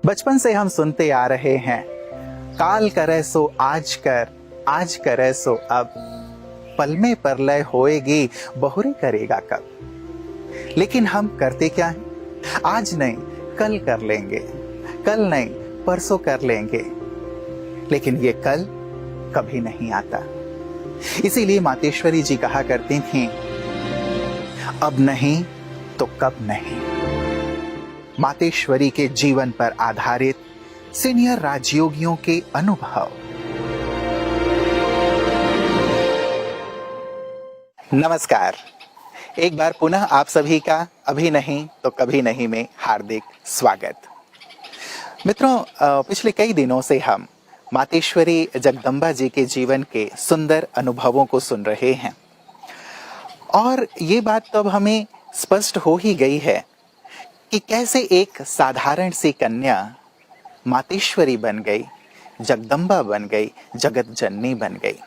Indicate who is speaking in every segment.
Speaker 1: बचपन से हम सुनते आ रहे हैं, काल करे सो आज कर, आज करे सो अब, पल में परलय होएगी, बहुरे करेगा कब। लेकिन हम करते क्या हैं? आज नहीं कल कर लेंगे, कल नहीं परसों कर लेंगे, लेकिन ये कल कभी नहीं आता। इसीलिए मातेश्वरी जी कहा करती थीं, अब नहीं तो कब नहीं। मातेश्वरी के जीवन पर आधारित सीनियर राजयोगियों के अनुभव। नमस्कार, एक बार पुनः आप सभी का अभी नहीं तो कभी नहीं में हार्दिक स्वागत। मित्रों, पिछले कई दिनों से हम मातेश्वरी जगदम्बा जी के जीवन के सुंदर अनुभवों को सुन रहे हैं और ये बात तो अब हमें स्पष्ट हो ही गई है कि कैसे एक साधारण सी कन्या मातेश्वरी बन गई, जगदम्बा बन गई, जगत जननी बन गई।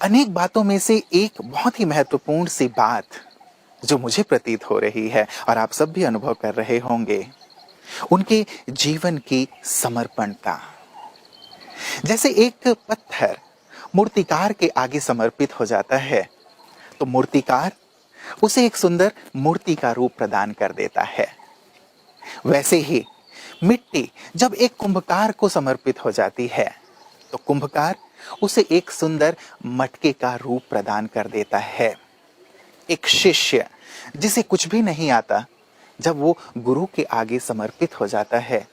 Speaker 1: अनेक बातों में से एक बहुत ही महत्वपूर्ण सी बात जो मुझे प्रतीत हो रही है और आप सब भी अनुभव कर रहे होंगे, उनके जीवन की समर्पणता। जैसे एक पत्थर मूर्तिकार के आगे समर्पित हो जाता है तो मूर्तिकार उसे एक सुंदर मूर्ति का रूप प्रदान कर देता है, वैसे ही मिट्टी जब एक कुंभकार को समर्पित हो जाती है तो कुंभकार उसे एक सुंदर मटके का रूप प्रदान कर देता है। एक शिष्य जिसे कुछ भी नहीं आता, जब वो गुरु के आगे समर्पित हो जाता है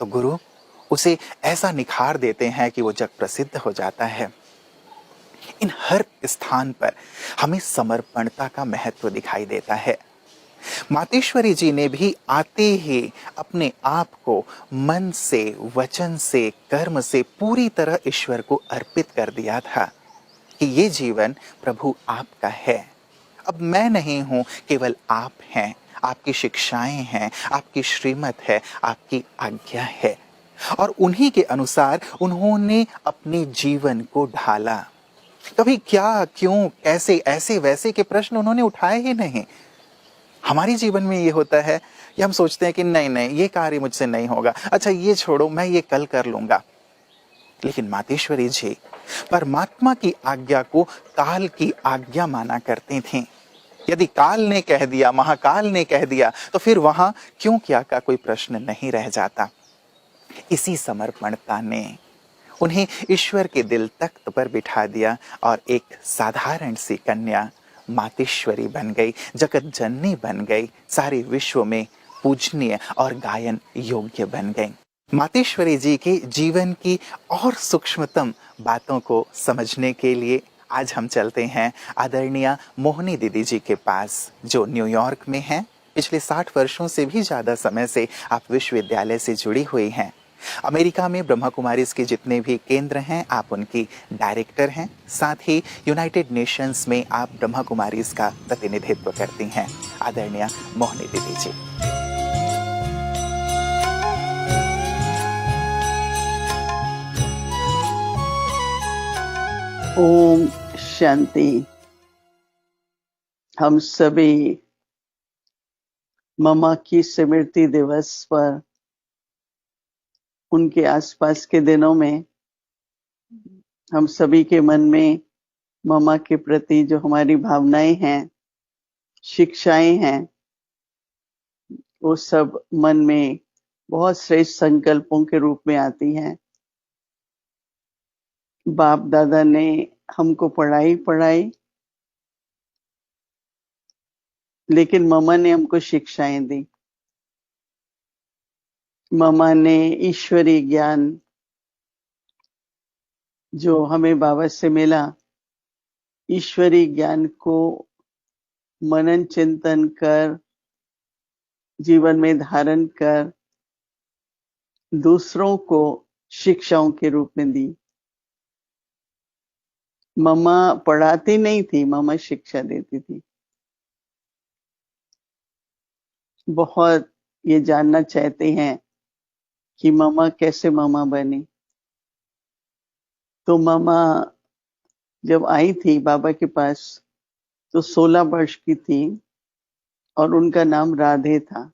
Speaker 1: तो गुरु उसे ऐसा निखार देते हैं कि वो जग प्रसिद्ध हो जाता है। इन हर स्थान पर हमें समर्पणता का महत्व दिखाई देता है। मातेश्वरी जी ने भी आते ही अपने आप को मन से, वचन से, कर्म से पूरी तरह ईश्वर को अर्पित कर दिया था कि ये जीवन प्रभु आपका है। अब मैं नहीं हूं, केवल आप हैं, आपकी शिक्षाएं हैं, आपकी श्रीमत है, आपकी आज्ञा है। और उन्हीं के अनुसार उन्होंने अपने जीवन को ढाला। कभी क्या, क्यों, कैसे, ऐसे वैसे के प्रश्न उन्होंने उठाए ही नहीं। हमारे जीवन में ये होता है कि हम सोचते हैं कि नहीं नहीं, ये कार्य मुझसे नहीं होगा, अच्छा ये छोड़ो, मैं ये कल कर लूंगा। लेकिन मातेश्वरी जी परमात्मा की आज्ञा को काल की आज्ञा माना करती थीं। यदि काल ने कह दिया, महाकाल ने कह दिया, तो फिर वहां क्यों क्या का कोई प्रश्न नहीं रह जाता। इसी समर्पणता ने उन्हें ईश्वर के दिल तख्त पर बिठा दिया और एक साधारण सी कन्या मातेश्वरी बन गई, जगत जननी बन गई, सारे विश्व में पूजनीय और गायन योग्य बन गई। मातेश्वरी जी के जीवन की और सूक्ष्मतम बातों को समझने के लिए आज हम चलते हैं आदरणीय मोहिनी दीदी जी के पास, जो न्यूयॉर्क में हैं। पिछले 60 वर्षों से भी ज्यादा समय से आप विश्वविद्यालय से जुड़ी हुई हैं। अमेरिका में ब्रह्मा कुमारीज के जितने भी केंद्र हैं, आप उनकी डायरेक्टर हैं। साथ ही यूनाइटेड नेशंस में आप ब्रह्मा कुमारीज का प्रतिनिधित्व करती हैं। आदरणीय मोहिनी दीदी जी।
Speaker 2: ओम शांति। हम सभी ममा की स्मृति दिवस पर, उनके आसपास के दिनों में हम सभी के मन में ममा के प्रति जो हमारी भावनाएं हैं, शिक्षाएं हैं, वो सब मन में बहुत श्रेष्ठ संकल्पों के रूप में आती हैं। बाप दादा ने हमको पढ़ाई, लेकिन ममा ने हमको शिक्षाएं दी। ममा ने ईश्वरीय ज्ञान जो हमें बाबा से मिला, ईश्वरीय ज्ञान को मनन चिंतन कर, जीवन में धारण कर, दूसरों को शिक्षाओं के रूप में दी। मम्मा पढ़ाती नहीं थी, मम्मा शिक्षा देती थी। बहुत ये जानना चाहते हैं कि मम्मा कैसे मम्मा बनी। तो मम्मा जब आई थी बाबा के पास तो 16 वर्ष की थी और उनका नाम राधे था।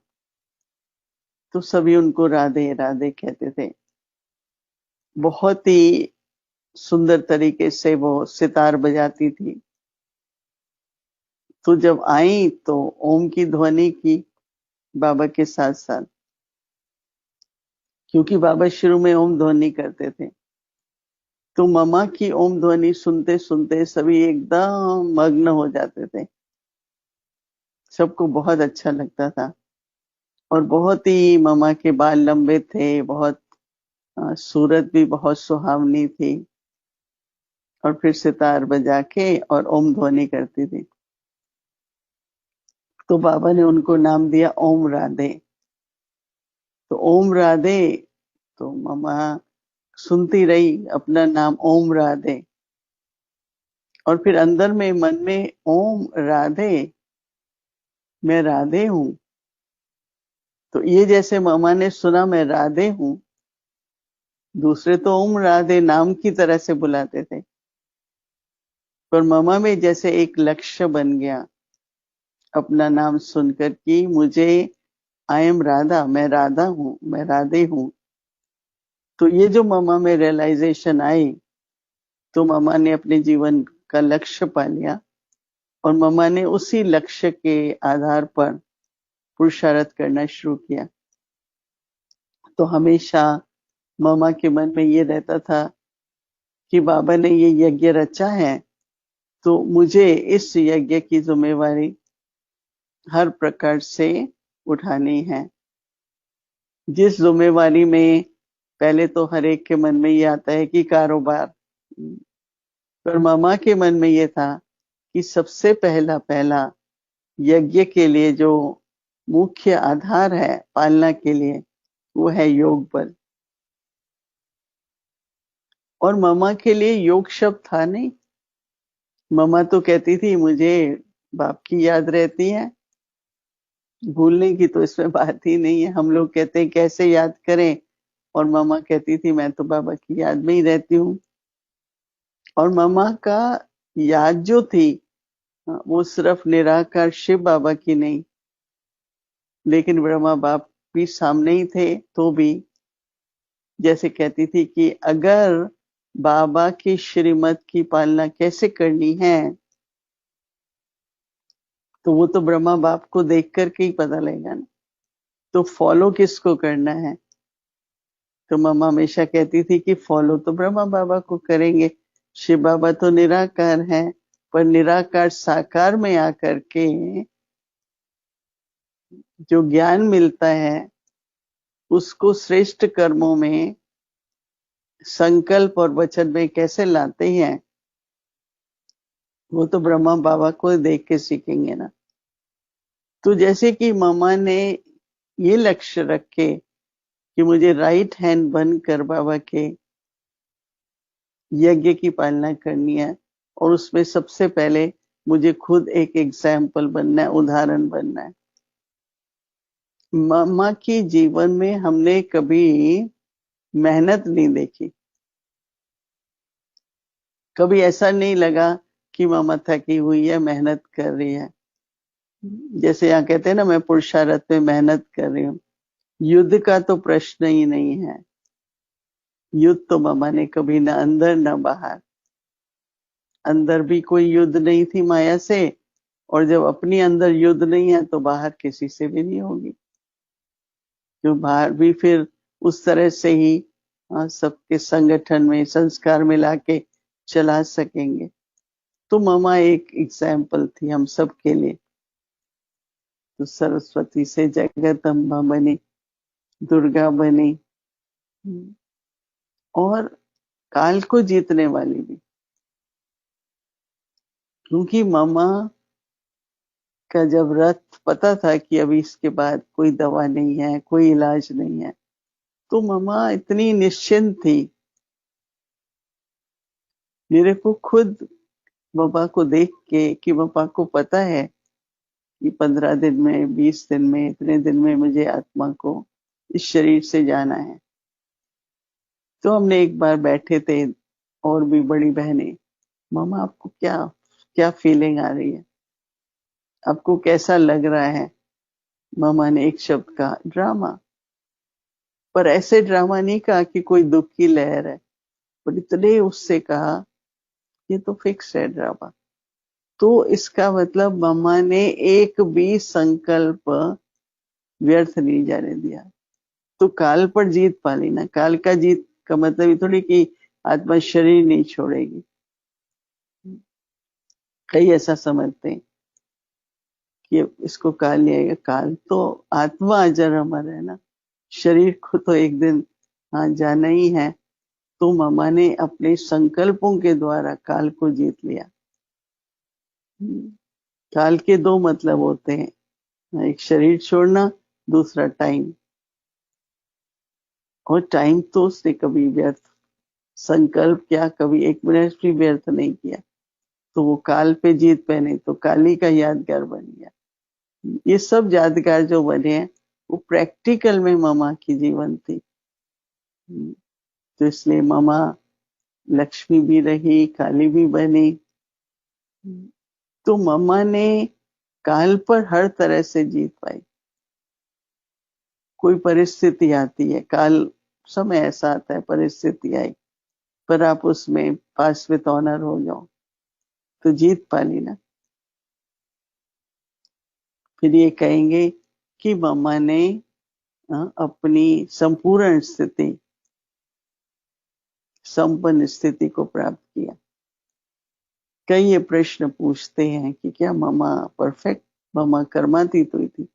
Speaker 2: तो सभी उनको राधे राधे कहते थे। बहुत ही सुंदर तरीके से वो सितार बजाती थी। तो जब आई तो ओम की ध्वनि की बाबा के साथ साथ, क्योंकि बाबा शुरू में ओम ध्वनि करते थे। तो ममा की ओम ध्वनि सुनते सुनते सभी एकदम मग्न हो जाते थे। सबको बहुत अच्छा लगता था। और बहुत ही ममा के बाल लंबे थे, बहुत सूरत भी बहुत सुहावनी थी। और फिर सितार बजा के और ओम ध्वनि करती थी। तो बाबा ने उनको नाम दिया ओम राधे। तो ओम राधे, तो ममा सुनती रही अपना नाम ओम राधे। और फिर अंदर में मन में ओम राधे, मैं राधे हूं। तो ये जैसे ममा ने सुना मैं राधे हूं, दूसरे तो ओम राधे नाम की तरह से बुलाते थे, पर ममा में जैसे एक लक्ष्य बन गया अपना नाम सुनकर कि मुझे आई एम राधा, मैं राधा हूं, मैं राधे हूं। तो ये जो ममा में रियलाइजेशन आई, तो ममा ने अपने जीवन का लक्ष्य पा लिया। और ममा ने उसी लक्ष्य के आधार पर पुरुषार्थ करना शुरू किया। तो हमेशा ममा के मन में ये रहता था कि बाबा ने ये यज्ञ रचा है, तो मुझे इस यज्ञ की जिम्मेवारी हर प्रकार से उठानी है। जिस जिम्मेवारी में पहले तो हर एक के मन में ये आता है कि कारोबार, पर मामा के मन में ये था कि सबसे पहला यज्ञ के लिए जो मुख्य आधार है पालना के लिए, वो है योग बल। और मामा के लिए योग शब्द था नहीं। मामा तो कहती थी मुझे बाप की याद रहती है, भूलने की तो इसमें बात ही नहीं है। हम लोग कहते हैं कैसे याद करें, और मामा कहती थी मैं तो बाबा की याद में ही रहती हूँ। और मामा का याद जो थी, वो सिर्फ निराकार शिव बाबा की नहीं, लेकिन ब्रह्मा बाप भी सामने ही थे तो भी जैसे कहती थी कि अगर बाबा की श्रीमत की पालना कैसे करनी है, तो वो तो ब्रह्मा बाप को देख करके ही पता लगेगा ना। तो फॉलो किसको करना है? तो मम्मा हमेशा कहती थी कि फॉलो तो ब्रह्मा बाबा को करेंगे, शिव बाबा तो निराकार है, पर निराकार साकार में आकर के जो ज्ञान मिलता है उसको श्रेष्ठ कर्मों में संकल्प और वचन में कैसे लाते हैं, वो तो ब्रह्मा बाबा को देख के सीखेंगे ना। तो जैसे कि मामा ने ये लक्ष्य रखे कि मुझे राइट हैंड बनकर बाबा के यज्ञ की पालना करनी है, और उसमें सबसे पहले मुझे खुद एक एग्जाम्पल बनना है, उदाहरण बनना है। मामा की जीवन में हमने कभी मेहनत नहीं देखी। कभी ऐसा नहीं लगा कि मामा थकी हुई है, मेहनत कर रही है। जैसे यहाँ कहते हैं ना, मैं पुरुषार्थ में मेहनत कर रही हूँ। युद्ध का तो प्रश्न ही नहीं है। युद्ध तो मामा ने कभी न अंदर न बाहर। अंदर भी कोई युद्ध नहीं थी माया से, और जब अपनी अंदर युद्ध नहीं है तो बाहर किसी से भी नहीं होगी। जो बाहर भी फिर उस तरह से ही सबके संगठन में संस्कार मिला के चला सकेंगे। तो मामा एक एग्जाम्पल थी हम सब के लिए। तो सरस्वती से जगदम्बा बनी, दुर्गा बनी, और काल को जीतने वाली भी। क्योंकि मामा का जब रथ पता था कि अभी इसके बाद कोई दवा नहीं है, कोई इलाज नहीं है, तो मामा इतनी निश्चिंत थी। मेरे को खुद बाबा को देख के कि बाबा को पता है कि 15 दिन में, 20 दिन में, इतने दिन में मुझे आत्मा को इस शरीर से जाना है। तो हमने एक बार बैठे थे और भी बड़ी बहनें, मामा आपको क्या क्या फीलिंग आ रही है, आपको कैसा लग रहा है? मामा ने एक शब्द कहा, ड्रामा। पर ऐसे ड्रामा नहीं कहा कि कोई दुख की लहर है, पर इतने उससे कहा ये तो फिक्स है ड्रामा। तो इसका मतलब मम्मा ने एक भी संकल्प व्यर्थ नहीं जाने दिया। तो काल पर जीत पा ली ना। काल का जीत का मतलब ये थोड़ी कि आत्मा शरीर नहीं छोड़ेगी। कई ऐसा समझते हैं कि इसको काल नहीं आएगा। काल तो आत्मा अजर अमर है ना, शरीर को तो एक दिन हाँ जाना ही है। तो मम्मा ने अपने संकल्पों के द्वारा काल को जीत लिया। काल के दो मतलब होते हैं, एक शरीर छोड़ना, दूसरा टाइम। और टाइम तो उसने कभी व्यर्थ, संकल्प क्या कभी एक मिनट भी व्यर्थ नहीं किया। तो वो काल पे जीत पहने तो काली का यादगार बन गया। ये सब यादगार जो बने हैं वो प्रैक्टिकल में मम्मा की जीवन थी। तो इसलिए मम्मा लक्ष्मी भी रही, काली भी बनी। तो मम्मा ने काल पर हर तरह से जीत पाई। कोई परिस्थिति आती है, काल समय ऐसा आता है, परिस्थिति आई, पर आप उसमें पास विद ऑनर हो जाओ तो जीत पा ली ना। फिर ये कहेंगे कि मम्मा ने अपनी संपूर्ण स्थिति, संपन्न स्थिति को प्राप्त किया। कई ये प्रश्न पूछते हैं कि क्या मम्मा परफेक्ट, मम्मा कर्मातीत हुई थी?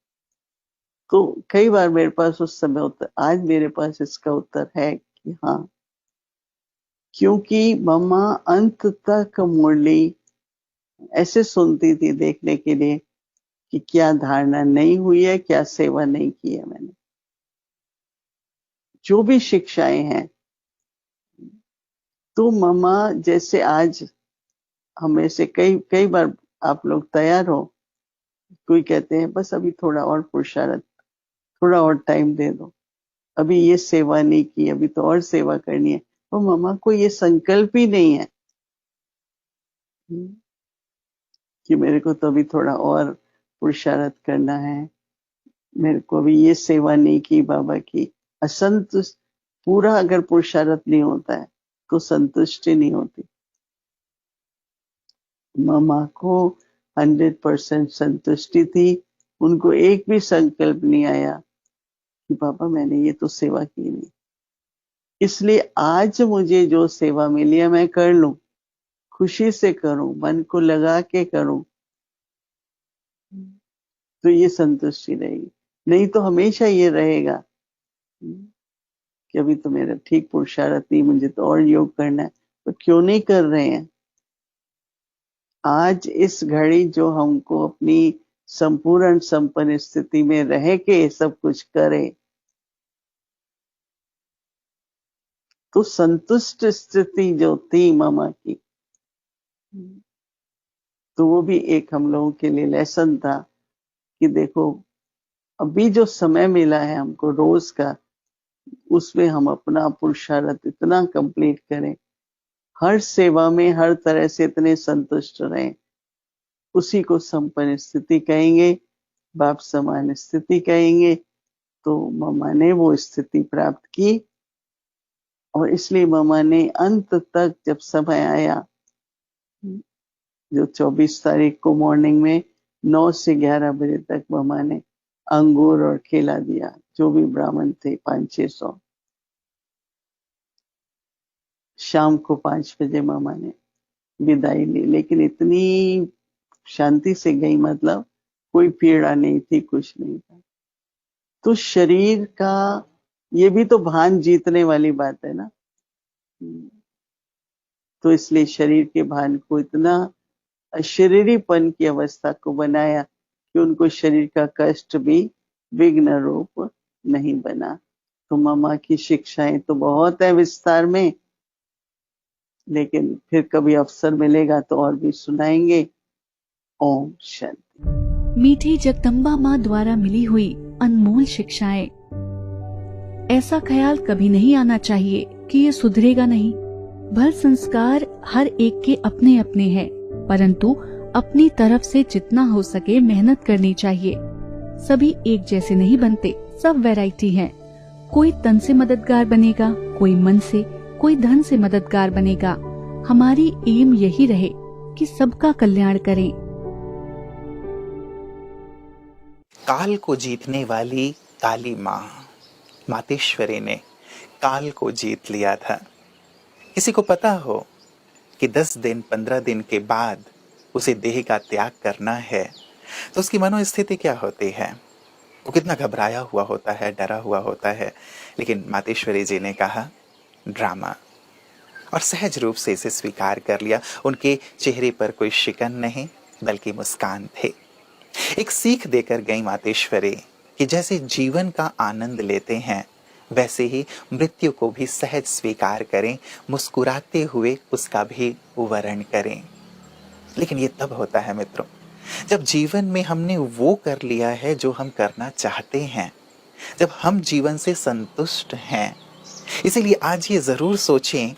Speaker 2: तो कई बार मेरे पास उस समय उत्तर, आज मेरे पास इसका उत्तर है कि हाँ, क्योंकि मम्मा अंत तक मुरली ऐसे सुनती थी देखने के लिए कि क्या धारणा नहीं हुई है, क्या सेवा नहीं की है मैंने। जो भी शिक्षाएं हैं, तो मम्मा जैसे आज हमें से कई बार आप लोग तैयार हो, कोई कहते हैं बस अभी थोड़ा और पुरुषार्थ, थोड़ा और टाइम दे दो, अभी ये सेवा नहीं की, अभी तो और सेवा करनी है। तो मम्मा को ये संकल्प ही नहीं है कि मेरे को तो अभी थोड़ा और पुरुषार्थ करना है, मेरे को अभी ये सेवा नहीं की बाबा की। असंतुष्ट, पूरा अगर पुरुषार्थ नहीं होता है तो संतुष्टि नहीं होती। मम्मा को 100% संतुष्टि थी। उनको एक भी संकल्प नहीं आया कि पापा मैंने ये तो सेवा की नहीं, इसलिए आज मुझे जो सेवा मिली है मैं कर लूं, खुशी से करूं, मन को लगा के करूं, तो ये संतुष्टि रहेगी। नहीं तो हमेशा ये रहेगा कि अभी तो मेरा ठीक पुरुषार्थ नहीं, मुझे तो और योग करना है। तो क्यों नहीं कर रहे हैं? आज इस घड़ी जो हमको अपनी संपूर्ण संपन्न स्थिति में रह के सब कुछ करे, तो संतुष्ट स्थिति जो थी मामा की, तो वो भी एक हम लोगों के लिए लेसन था कि देखो अभी जो समय मिला है हमको रोज का, उसमें हम अपना पुरुषार्थ इतना कंप्लीट करें, हर सेवा में हर तरह से इतने संतुष्ट रहें। उसी को संपन्न स्थिति कहेंगे, बाप समान स्थिति कहेंगे। तो मम्मा ने वो स्थिति प्राप्त की और इसलिए मम्मा ने अंत तक जब समय आया, जो 24 तारीख को मॉर्निंग में 9 से 11 बजे तक मम्मा ने अंगूर और केला दिया, जो भी ब्राह्मण थे 500-600। शाम को 5 बजे मम्मा ने विदाई ली, लेकिन इतनी शांति से गई, मतलब कोई पीड़ा नहीं थी, कुछ नहीं था। तो शरीर का ये भी तो भान जीतने वाली बात है ना। तो इसलिए शरीर के भान को इतना अशरीरीपन की अवस्था को बनाया कि उनको शरीर का कष्ट भी विघ्न रूप नहीं बना। तो मम्मा की शिक्षाएं तो बहुत है विस्तार में, लेकिन फिर कभी अवसर मिलेगा तो और भी सुनाएंगे। ओम शांति।
Speaker 3: मीठी जगदम्बा माँ द्वारा मिली हुई अनमोल शिक्षाएं। ऐसा ख्याल कभी नहीं आना चाहिए कि ये सुधरेगा नहीं। भल संस्कार हर एक के अपने अपने हैं, परंतु अपनी तरफ से जितना हो सके मेहनत करनी चाहिए। सभी एक जैसे नहीं बनते, सब वैरायटी हैं। कोई तन से मददगार बनेगा, कोई मन से, कोई धन से मददगार बनेगा। हमारी एम यही रहे कि सबका कल्याण करें।
Speaker 1: काल को जीतने वाली काली माँ मातेश्वरी ने काल को जीत लिया था। किसी को पता हो कि 10 दिन 15 दिन के बाद उसे देह का त्याग करना है तो उसकी मनोस्थिति क्या होती है, वो कितना घबराया हुआ होता है, डरा हुआ होता है। लेकिन मातेश्वरी जी ने कहा ड्रामा, और सहज रूप से इसे स्वीकार कर लिया। उनके चेहरे पर कोई शिकन नहीं बल्कि मुस्कान थे। एक सीख देकर गई मातेश्वरी कि जैसे जीवन का आनंद लेते हैं वैसे ही मृत्यु को भी सहज स्वीकार करें, मुस्कुराते हुए उसका भी वरण करें। लेकिन ये तब होता है मित्रों जब जीवन में हमने वो कर लिया है जो हम करना चाहते हैं, जब हम जीवन से संतुष्ट हैं। इसीलिए आज ये जरूर सोचें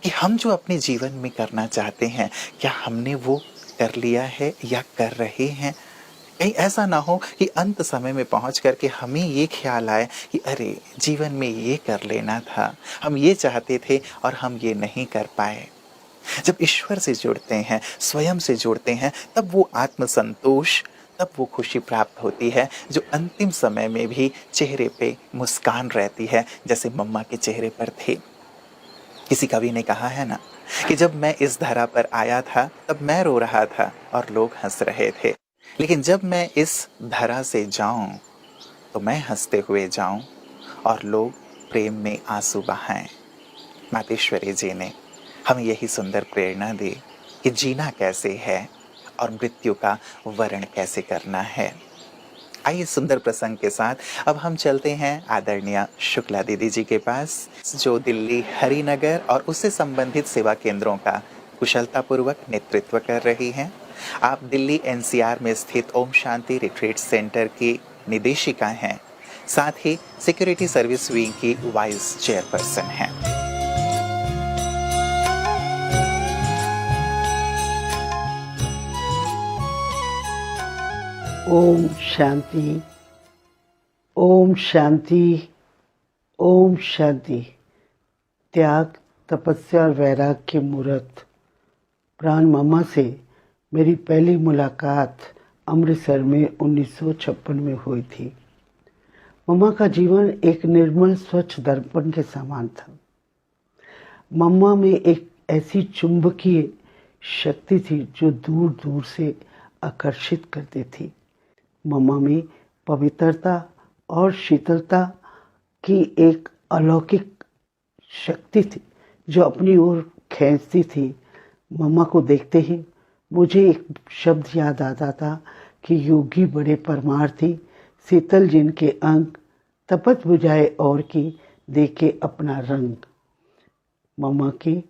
Speaker 1: कि हम जो अपने जीवन में करना चाहते हैं क्या हमने वो कर लिया है या कर रहे हैं। कहीं ऐसा ना हो कि अंत समय में पहुंच करके हमें ये ख्याल आए कि अरे जीवन में ये कर लेना था, हम ये चाहते थे और हम ये नहीं कर पाए। जब ईश्वर से जुड़ते हैं, स्वयं से जुड़ते हैं, तब वो आत्मसंतोष, तब वो खुशी प्राप्त होती है जो अंतिम समय में भी चेहरे पे मुस्कान रहती है, जैसे मम्मा के चेहरे पर थी। किसी कवि ने कहा है ना कि जब मैं इस धरा पर आया था तब मैं रो रहा था और लोग हंस रहे थे, लेकिन जब मैं इस धरा से जाऊं तो मैं हंसते हुए जाऊं और लोग प्रेम में आंसू बहाएं। मातेश्वरी जी ने हमें यही सुंदर प्रेरणा दी कि जीना कैसे है और मृत्यु का वरण कैसे करना है। आइए सुंदर प्रसंग के साथ अब हम चलते हैं आदरणीय शुक्ला दीदी जी के पास, जो दिल्ली हरिनगर और उससे संबंधित सेवा केंद्रों का कुशलतापूर्वक नेतृत्व कर रही हैं। आप दिल्ली एनसीआर में स्थित ओम शांति रिट्रीट सेंटर की निदेशिका हैं, साथ ही सिक्योरिटी सर्विस विंग की वाइस चेयरपर्सन हैं।
Speaker 2: ओम शांति, ओम शांति, ओम शांति। त्याग, तपस्या और वैराग्य के मूर्त प्राण मम्मा से मेरी पहली मुलाकात अमृतसर में 1956 में हुई थी। मम्मा का जीवन एक निर्मल स्वच्छ दर्पण के समान था। मम्मा में एक ऐसी चुंबकीय शक्ति थी जो दूर दूर से आकर्षित करती थी। मम्मा में पवित्रता और शीतलता की एक अलौकिक शक्ति थी जो अपनी ओर खींचती थी। मम्मा को देखते ही मुझे एक शब्द याद आता था कि योगी बड़े परमार्थी, शीतल जिनके अंग, तपत बुझाए और की देखे अपना रंग। मम्मा की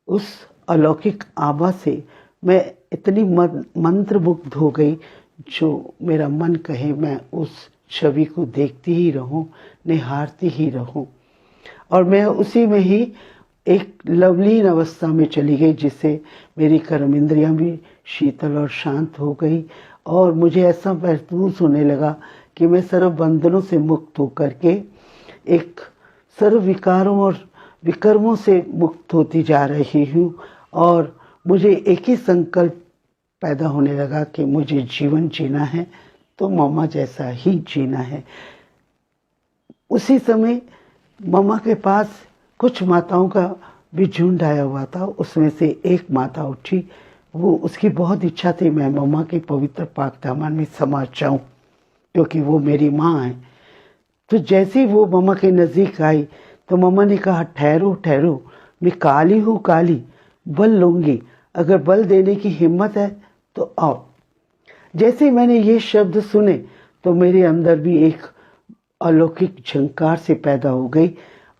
Speaker 2: उस अलौकिक आभा से मैं इतनी मंत्रमुग्ध हो गई जो मेरा मन कहे मैं उस छवि को देखती ही रहूं, निहारती ही रहूं। और मैं उसी में ही एक लवलीन अवस्था में चली गई जिससे मेरी कर्म इंद्रियां भी शीतल और शांत हो गई और मुझे ऐसा महसूस होने लगा कि मैं सर्व बंधनों से मुक्त होकर के एक सर्व विकारों और विकर्मों से मुक्त होती जा रही हूँ। और मुझे एक ही संकल्प पैदा होने लगा कि मुझे जीवन जीना है तो मम्मा जैसा ही जीना है। उसी समय मम्मा के पास कुछ माताओं का भी झुंड आया हुआ था। उसमें से एक माता उठी, वो उसकी बहुत इच्छा थी मैं मम्मा के पवित्र पाक दामन में समा जाऊं क्योंकि वो मेरी माँ है। तो जैसे ही वो मम्मा के नज़दीक आई तो मम्मा ने कहा ठहरो ठहरो, मैं काली हूँ काली, बल लूंगी, अगर बल देने की हिम्मत है तो आओ। जैसे मैंने ये शब्द सुने तो मेरे अंदर भी एक अलौकिक झंकार से पैदा हो गई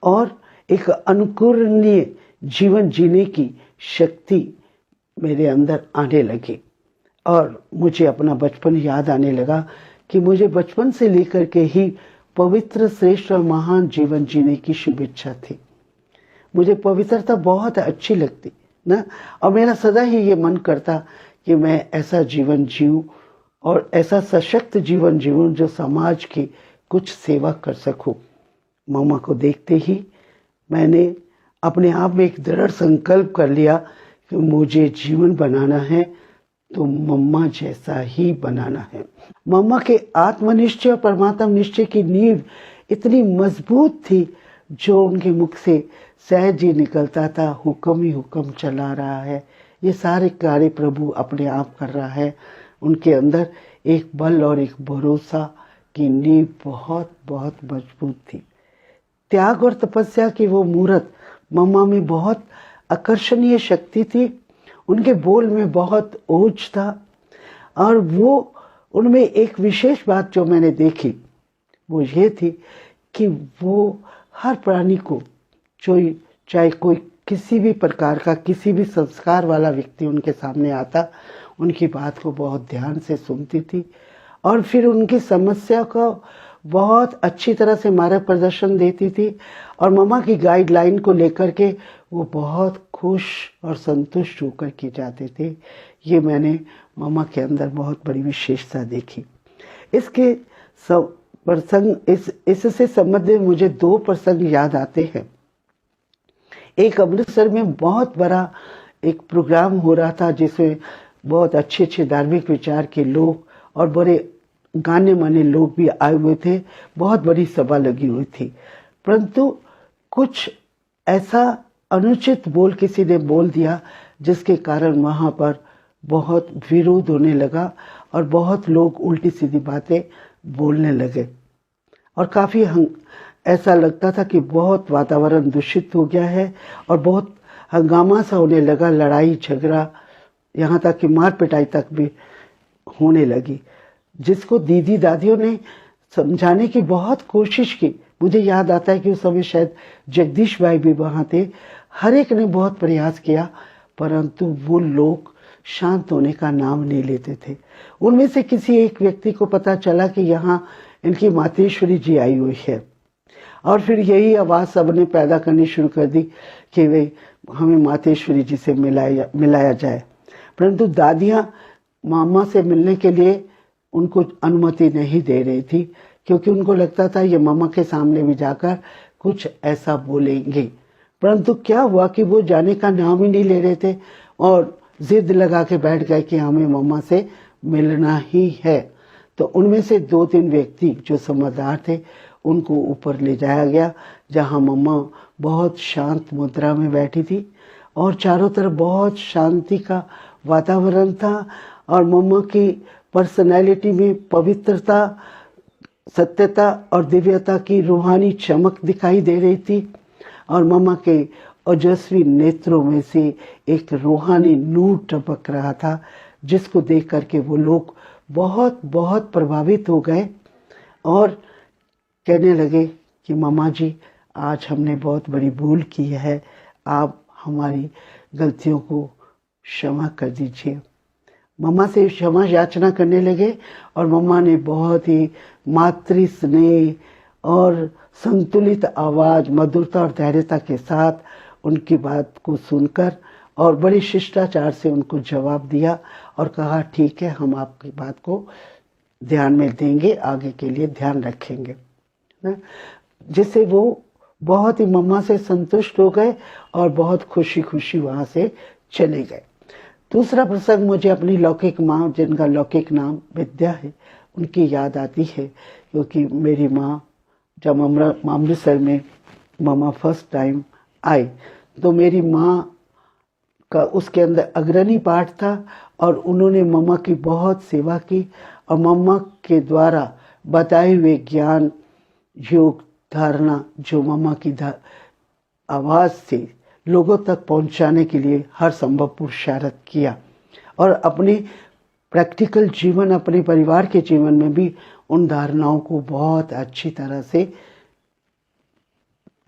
Speaker 2: और एक अनुकरणीय जीवन जीने की शक्ति मेरे अंदर आने लगी। और मुझे अपना बचपन याद आने लगा कि मुझे बचपन से लेकर के ही पवित्र, श्रेष्ठ और महान जीवन जीने की शुभेच्छा थी। मुझे पवित्रता बहुत अच्छी लगती ना, और मेरा सदा ही ये मन करता कि मैं ऐसा जीवन जीऊं और ऐसा सशक्त जीवन जीऊं जो समाज की कुछ सेवा कर सकूं। मम्मा को देखते ही मैंने अपने आप में एक दृढ़ संकल्प कर लिया कि मुझे जीवन बनाना है तो मम्मा जैसा ही बनाना है। मम्मा के आत्मनिश्चय और परमात्म निश्चय की नींव इतनी मजबूत थी, जो उनके मुख से सहज ही निकलता था, हुक्म ही हुक्म चला रहा है, ये सारे कार्य प्रभु अपने आप कर रहा है। उनके अंदर एक बल और एक भरोसा की नींव बहुत बहुत मजबूत थी। त्याग और तपस्या की वो मूर्त मम्मा में बहुत आकर्षणीय शक्ति थी। उनके बोल में बहुत ओज था और वो उनमें एक विशेष बात जो मैंने देखी वो ये थी कि वो हर प्राणी को, जो चाहे कोई किसी भी प्रकार का, किसी भी संस्कार वाला व्यक्ति उनके सामने आता, उनकी बात को बहुत ध्यान से सुनती थी और फिर उनकी समस्या को बहुत अच्छी तरह से मार्ग प्रदर्शन देती थी। और मम्मा की गाइडलाइन को लेकर के वो बहुत खुश और संतुष्ट होकर के जाते थे। ये मैंने मम्मा के अंदर बहुत बड़ी विशेषता देखी। इसके सब प्रसंग इससे संबंधित मुझे 2 प्रसंग याद आते हैं। एक अमृतसर में बहुत बड़ा एक प्रोग्राम हो रहा था जिसमें बहुत अच्छे अच्छे धार्मिक विचार के लोग और बड़े गाने माने लोग भी आए हुए थे। बहुत बड़ी सभा लगी हुई थी, परंतु कुछ ऐसा अनुचित बोल किसी ने बोल दिया जिसके कारण वहां पर बहुत विरोध होने लगा और बहुत लोग उल्टी सीधी बातें बोलने लगे और काफी ऐसा लगता था कि बहुत वातावरण दूषित हो गया है और बहुत हंगामा सा होने लगा, लड़ाई झगड़ा, यहाँ तक कि मार पिटाई तक भी होने लगी, जिसको दीदी दादियों ने समझाने की बहुत कोशिश की। मुझे याद आता है कि उस समय शायद जगदीश भाई भी वहां थे। हर एक ने बहुत प्रयास किया, परंतु वो लोग शांत होने का नाम नहीं लेते थे। उनमें से किसी एक व्यक्ति को पता चला कि यहाँ इनकी मातेश्वरी जी आई हुई है और फिर यही आवाज सबने पैदा करनी शुरू कर दी कि भाई हमें मातेश्वरी जी से मिलाया जाए। परंतु दादियां मामा से मिलने के लिए उनको अनुमति नहीं दे रही थी, क्योंकि उनको लगता था ये मामा के सामने भी जाकर कुछ ऐसा बोलेंगे। परंतु क्या हुआ कि वो जाने का नाम ही नहीं ले रहे थे और जिद लगा के बैठ गए कि हमें मामा से मिलना ही है। तो उनमें से 2-3 व्यक्ति जो समझदार थे उनको ऊपर ले जाया गया, जहां मम्मा बहुत शांत मुद्रा में बैठी थी और चारों तरफ बहुत शांति का वातावरण था और मम्मा की पर्सनैलिटी में पवित्रता, सत्यता और दिव्यता की रूहानी चमक दिखाई दे रही थी और मम्मा के ओजस्वी नेत्रों में से एक रूहानी नूर टपक रहा था, जिसको देख करके वो लोग बहुत बहुत प्रभावित हो गए और कहने लगे कि मम्मा जी, आज हमने बहुत बड़ी भूल की है, आप हमारी गलतियों को क्षमा कर दीजिए। मम्मा से क्षमा याचना करने लगे और मम्मा ने बहुत ही मातृ स्नेह और संतुलित आवाज, मधुरता और धैर्यता के साथ उनकी बात को सुनकर और बड़ी शिष्टाचार से उनको जवाब दिया और कहा ठीक है, हम आपकी बात को ध्यान में देंगे, आगे के लिए ध्यान रखेंगे। जिससे वो बहुत ही मम्मा से संतुष्ट हो गए और बहुत खुशी खुशी वहां से चले गए। दूसरा प्रसंग मुझे अपनी लौकिक माँ, जिनका लौकिक नाम विद्या है, उनकी याद आती है, क्योंकि मेरी माँ जब अमृतसर में मम्मा फर्स्ट टाइम आई तो मेरी माँ का उसके अंदर अग्रणी पाठ था और उन्होंने मम्मा की बहुत सेवा की और मम्मा के द्वारा बताए हुए ज्ञान, योग, धारणा जो मम्मा की आवाज से लोगों तक पहुंचाने के लिए हर संभव पुरुषार्थ किया और अपने प्रैक्टिकल जीवन, अपने परिवार के जीवन में भी उन धारणाओं को बहुत अच्छी तरह से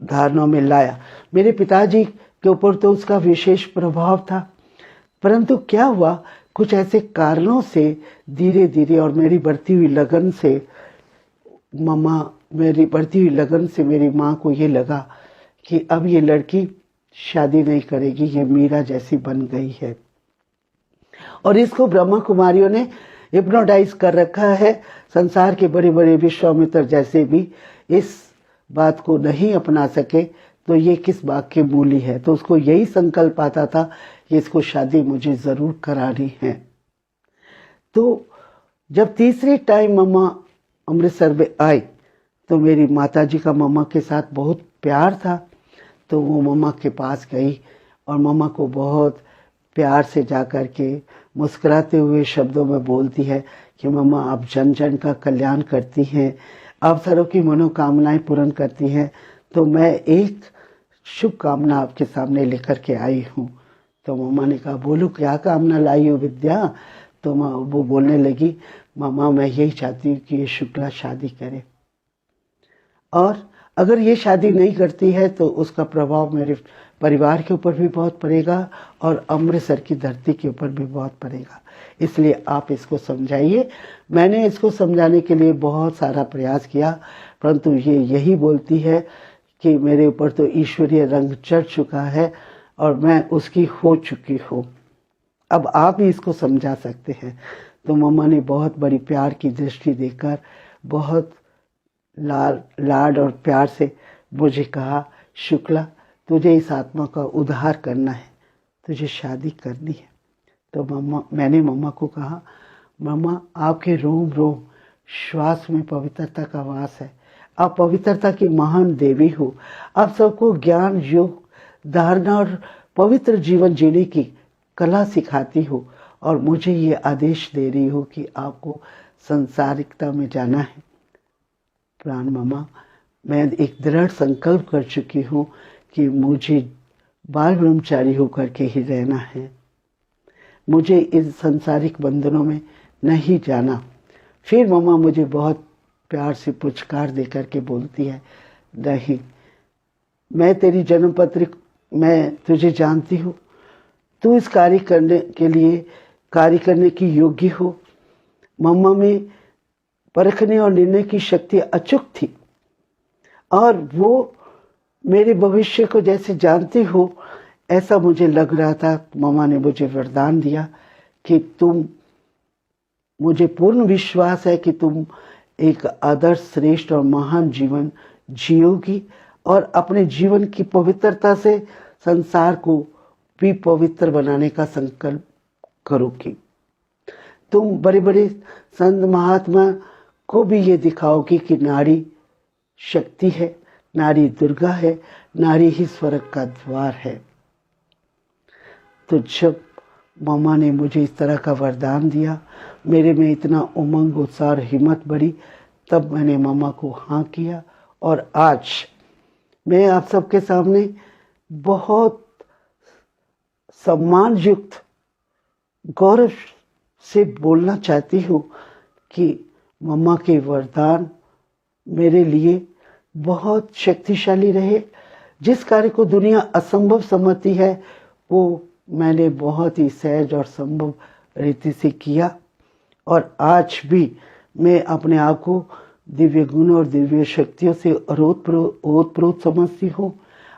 Speaker 2: धारणाओं में लाया। मेरे पिताजी के ऊपर तो उसका विशेष प्रभाव था, परंतु क्या हुआ, कुछ ऐसे कारणों से धीरे धीरे और मेरी बढ़ती हुई लगन से मेरी माँ को ये लगा कि अब ये लड़की शादी नहीं करेगी, ये मीरा जैसी बन गई है और इसको ब्रह्मा कुमारियों ने हिप्नोटाइज कर रखा है। संसार के बड़े बड़े विश्वामित्र जैसे भी इस बात को नहीं अपना सके तो ये किस बात की मूली है। तो उसको यही संकल्प आता था कि इसको शादी मुझे जरूर करानी है। तो जब तीसरी टाइम मम्मा अमृतसर में आई तो मेरी माताजी का मम्मा के साथ बहुत प्यार था। तो वो मम्मा के पास गई और मम्मा को बहुत प्यार से जा कर के मुस्कुराते हुए शब्दों में बोलती है कि मम्मा आप जन जन का कल्याण करती हैं, आप सबों की मनोकामनाएं पूर्ण करती हैं, तो मैं एक शुभ कामना आपके सामने लेकर के आई हूँ। तो मम्मा ने कहा बोलो क्या कामना लाई हो विद्या। तो वो बोलने लगी मम्मा मैं यही चाहती हूँ कि ये शुक्ला शादी करे, और अगर ये शादी नहीं करती है तो उसका प्रभाव मेरे परिवार के ऊपर भी बहुत पड़ेगा और अमृतसर की धरती के ऊपर भी बहुत पड़ेगा, इसलिए आप इसको समझाइए। मैंने इसको समझाने के लिए बहुत सारा प्रयास किया, परंतु ये यही बोलती है कि मेरे ऊपर तो ईश्वरीय रंग चढ़ चुका है और मैं उसकी हो चुकी हूँ, अब आप ही इसको समझा सकते हैं। तो मम्मा ने बहुत बड़ी प्यार की दृष्टि देकर बहुत लाड और प्यार से मुझे कहा शुक्ला तुझे इस आत्मा का उद्धार करना है, तुझे शादी करनी है। तो मैंने मम्मा को कहा मम्मा आपके रोम रोम श्वास में पवित्रता का वास है, आप पवित्रता की महान देवी हो, आप सबको ज्ञान योग धारणा और पवित्र जीवन जीने की कला सिखाती हो और मुझे ये आदेश दे रही हो कि आपको संसारिकता में जाना है। प्राण मम्मा मैं एक दृढ़ संकल्प कर चुकी हूँ कि मुझे बाल ब्रह्मचारी होकर के ही रहना है, मुझे इस संसारिक बंधनों में नहीं जाना। फिर मम्मा मुझे बहुत प्यार से पुचकार देकर के बोलती है नहीं मैं तेरी जन्म पत्री मैं तुझे जानती हूँ, तू इस कार्य करने की योग्य हो। मम्मा में परखने और निर्णय की शक्ति अचूक थी और वो मेरे भविष्य को जैसे जानती हो ऐसा मुझे लग रहा था। मम्मा ने मुझे वरदान दिया कि तुम मुझे पूर्ण विश्वास है कि तुम एक आदर्श श्रेष्ठ और महान जीवन जियोगी और अपने जीवन की पवित्रता से संसार को भी पवित्र बनाने का संकल्प करोगी। तुम बड़े बड़े संत महात्मा को भी ये दिखाओगी कि नारी शक्ति है, नारी दुर्गा है, नारी ही स्वर्ग का द्वार है। तो जब मम्मा ने मुझे इस तरह का वरदान दिया, मेरे में इतना उमंग उत्साह और हिम्मत बढ़ी, तब मैंने मम्मा को हाँ किया और आज मैं आप सबके सामने बहुत सम्मान युक्त गौरव से बोलना चाहती हूँ कि मम्मा के वरदान मेरे लिए बहुत शक्तिशाली रहे। जिस कार्य को दुनिया असंभव समझती है वो मैंने बहुत ही सहज और संभव रीति से किया और आज भी मैं अपने आप को दिव्य गुण और दिव्य शक्तियों से ओतप्रोत समझती हूँ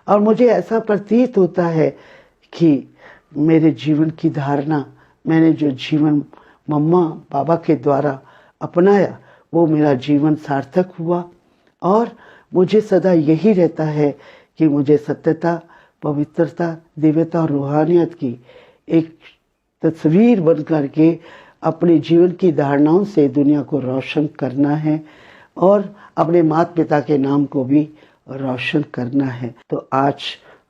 Speaker 2: और मुझे ऐसा प्रतीत होता है कि मेरे जीवन की धारणा, मैंने जो जीवन मम्मा बाबा के द्वारा अपनाया वो मेरा जीवन सार्थक हुआ और मुझे सदा यही रहता है कि मुझे सत्यता, पवित्रता, दिव्यता और रूहानियत की एक तस्वीर बन करके अपने जीवन की धारणाओं से दुनिया को रोशन करना है और अपने माता पिता के नाम को भी रोशन करना है। तो आज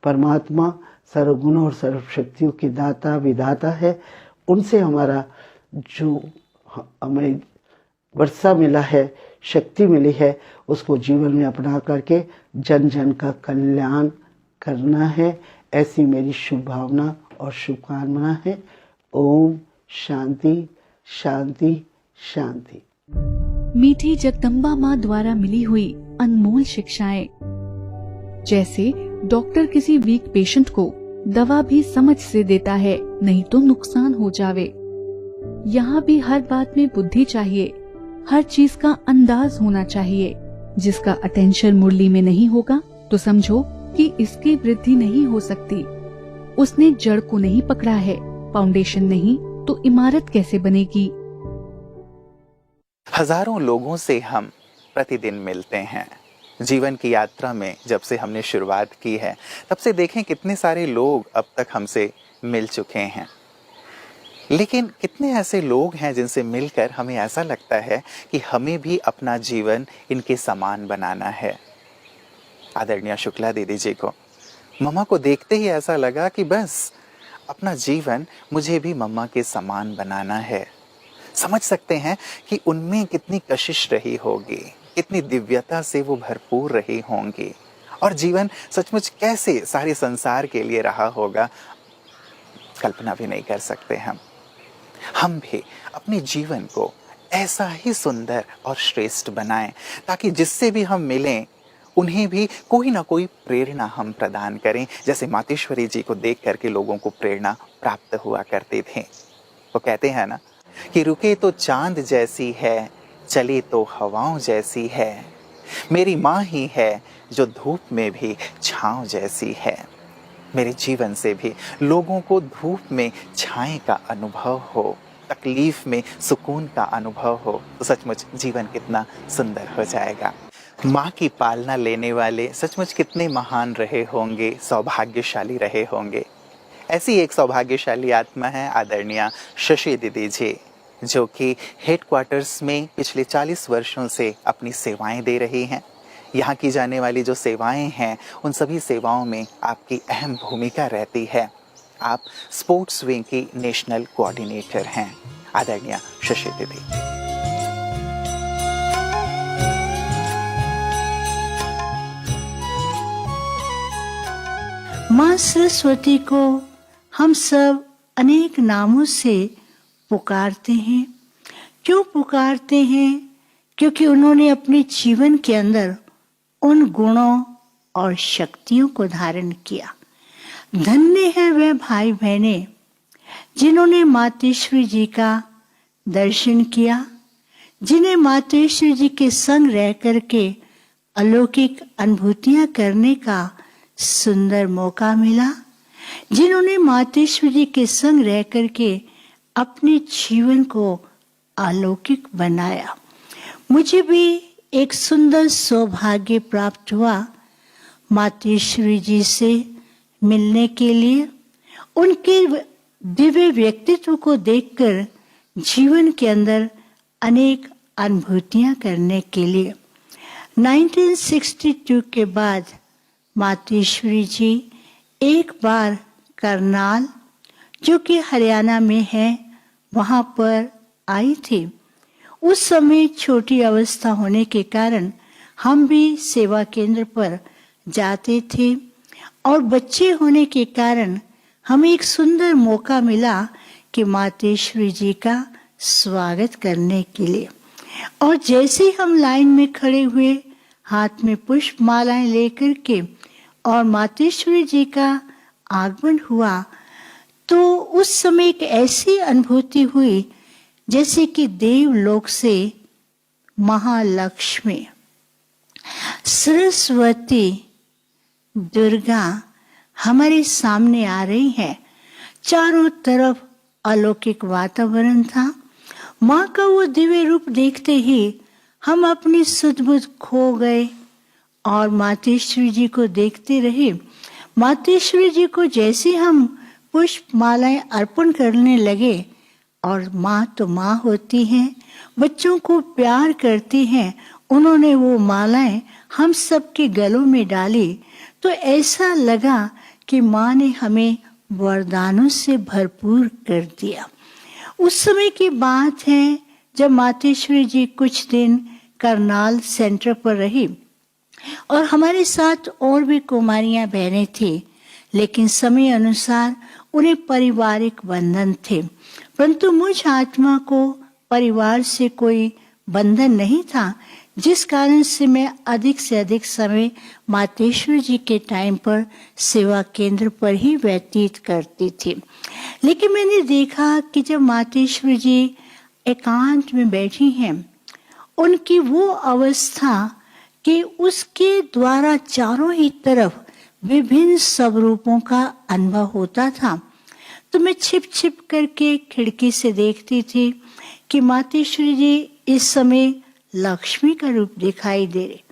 Speaker 2: परमात्मा सर्वगुण और सर्वशक्तियों के दाता विधाता है, उनसे हमारा जो हमें वर्षा मिला है, शक्ति मिली है, उसको जीवन में अपना करके जन जन का कल्याण करना है। ऐसी मेरी शुभ भावना और शुभकामना है। ओम शांति शांति शांति।
Speaker 3: मीठी जगदम्बा माँ द्वारा मिली हुई अनमोल शिक्षाएं। जैसे डॉक्टर किसी वीक पेशेंट को दवा भी समझ से देता है, नहीं तो नुकसान हो जावे। यहाँ भी हर बात में बुद्धि चाहिए, हर चीज का अंदाज होना चाहिए। जिसका अटेंशन मुरली में नहीं होगा तो समझो कि इसकी वृद्धि नहीं हो सकती। उसने जड़ को नहीं पकड़ा है, फाउंडेशन नहीं तो इमारत कैसे बनेगी।
Speaker 1: हजारों लोगों से हम प्रतिदिन मिलते हैं, जीवन की यात्रा में जब से हमने शुरुआत की है, तब से देखें कितने सारे लोग अब तक हमसे मिल चुके हैं। लेकिन कितने ऐसे लोग हैं जिनसे मिलकर हमें ऐसा लगता है कि हमें भी अपना जीवन इनके समान बनाना है। आदरणीय शुक्ला दीदी जी को, मम्मा को देखते ही ऐसा लगा कि बस अपना जीवन मुझे भी मम्मा के समान बनाना है। समझ सकते हैं कि उनमें कितनी कशिश रही होगी, कितनी दिव्यता से वो भरपूर रही होंगी, और जीवन सचमुच कैसे सारे संसार के लिए रहा होगा, कल्पना भी नहीं कर सकते हम भी अपने जीवन को ऐसा ही सुंदर और श्रेष्ठ बनाएं, ताकि जिससे भी हम मिलें उन्हें भी कोई ना कोई प्रेरणा हम प्रदान करें, जैसे मातेश्वरी जी को देख करके लोगों को प्रेरणा प्राप्त हुआ करते थे। वो कहते हैं ना कि रुके तो चांद जैसी है, चले तो हवाओं जैसी है, मेरी माँ ही है जो धूप में भी छाँव जैसी है। मेरे जीवन से भी लोगों को धूप में छाए का अनुभव हो, तकलीफ में सुकून का अनुभव हो, तो सचमुच जीवन कितना सुंदर हो जाएगा। माँ की पालना लेने वाले सचमुच कितने महान रहे होंगे, सौभाग्यशाली रहे होंगे। ऐसी एक सौभाग्यशाली आत्मा है आदरणीय शशि दीदी जी, जो कि हेडक्वार्टर्स में पिछले 40 वर्षों से अपनी सेवाएं दे रही हैं। यहाँ की जाने वाली जो सेवाएं हैं, उन सभी सेवाओं में आपकी अहम भूमिका रहती है। आप स्पोर्ट्स विंग की नेशनल कोऑर्डिनेटर हैं, आदरणीय शशि दीदी।
Speaker 4: माँ सरस्वती को हम सब अनेक नामों से पुकारते हैं। क्यों पुकारते हैं? क्योंकि उन्होंने अपने जीवन के अंदर उन गुणों और शक्तियों को धारण किया। धन्य है वह भाई बहनें जिन्होंने मातेश्वरी जी का दर्शन किया, जिन्हें मातेश्वरी जी के संग रह करके अलौकिक अनुभूतियां करने का सुंदर मौका मिला, जिन्होंने मातेश्वरी जी के संग रह करके अपने जीवन को अलौकिक बनाया। मुझे भी एक सुंदर सौभाग्य प्राप्त हुआ मातेश्वरी जी से मिलने के लिए, उनके दिव्य व्यक्तित्व को देखकर जीवन के अंदर अनेक अनुभूतियां करने के लिए। 1962 के बाद मातेश्वरी जी एक बार करनाल, जो कि हरियाणा में है, वहां पर आई थी। उस समय छोटी अवस्था होने के कारण हम भी सेवा केंद्र पर जाते थे, और बच्चे होने के कारण हमें एक सुंदर मौका मिला कि मातेश्वरी जी का स्वागत करने के लिए। और जैसे ही हम लाइन में खड़े हुए, हाथ में पुष्प मालाएं लेकर के, और मातेश्वरी जी का आगमन हुआ, तो उस समय एक ऐसी अनुभूति हुई जैसे कि देवलोक से महालक्ष्मी, सरस्वती, दुर्गा हमारे सामने आ रही है। चारों तरफ अलौकिक वातावरण था। माँ का वो दिव्य रूप देखते ही हम अपनी सुध-बुध खो गए और मातेश्वरी जी को देखते रहे। मातेश्वरी जी को जैसे हम पुष्प मालाएं अर्पण करने लगे, और माँ तो माँ होती हैं, बच्चों को प्यार करती हैं, उन्होंने वो मालाएं हम सबके गलों में डाली, तो ऐसा लगा कि माँ ने हमें वरदानों से भरपूर कर दिया। उस समय की बात है जब मातेश्वरी जी कुछ दिन करनाल सेंटर पर रही, और हमारे साथ और भी कुमारियां बहनें थी, लेकिन समय अनुसार उन्हें पारिवारिक बंधन थे। परंतु मुझ आत्मा को परिवार से कोई बंधन नहीं था, जिस कारण से मैं अधिक से अधिक समय मातेश्वरी जी के टाइम पर सेवा केंद्र पर ही व्यतीत करती थी। लेकिन मैंने देखा कि जब मातेश्वरी जी एकांत में बैठी हैं, उनकी वो अवस्था कि उसके द्वारा चारों ही तरफ विभिन्न स्वरूपों का अनुभव होता था, तो मैं छिप छिप करके खिड़की से देखती थी कि मातेश्वरी जी इस समय लक्ष्मी का रूप दिखाई दे रहे,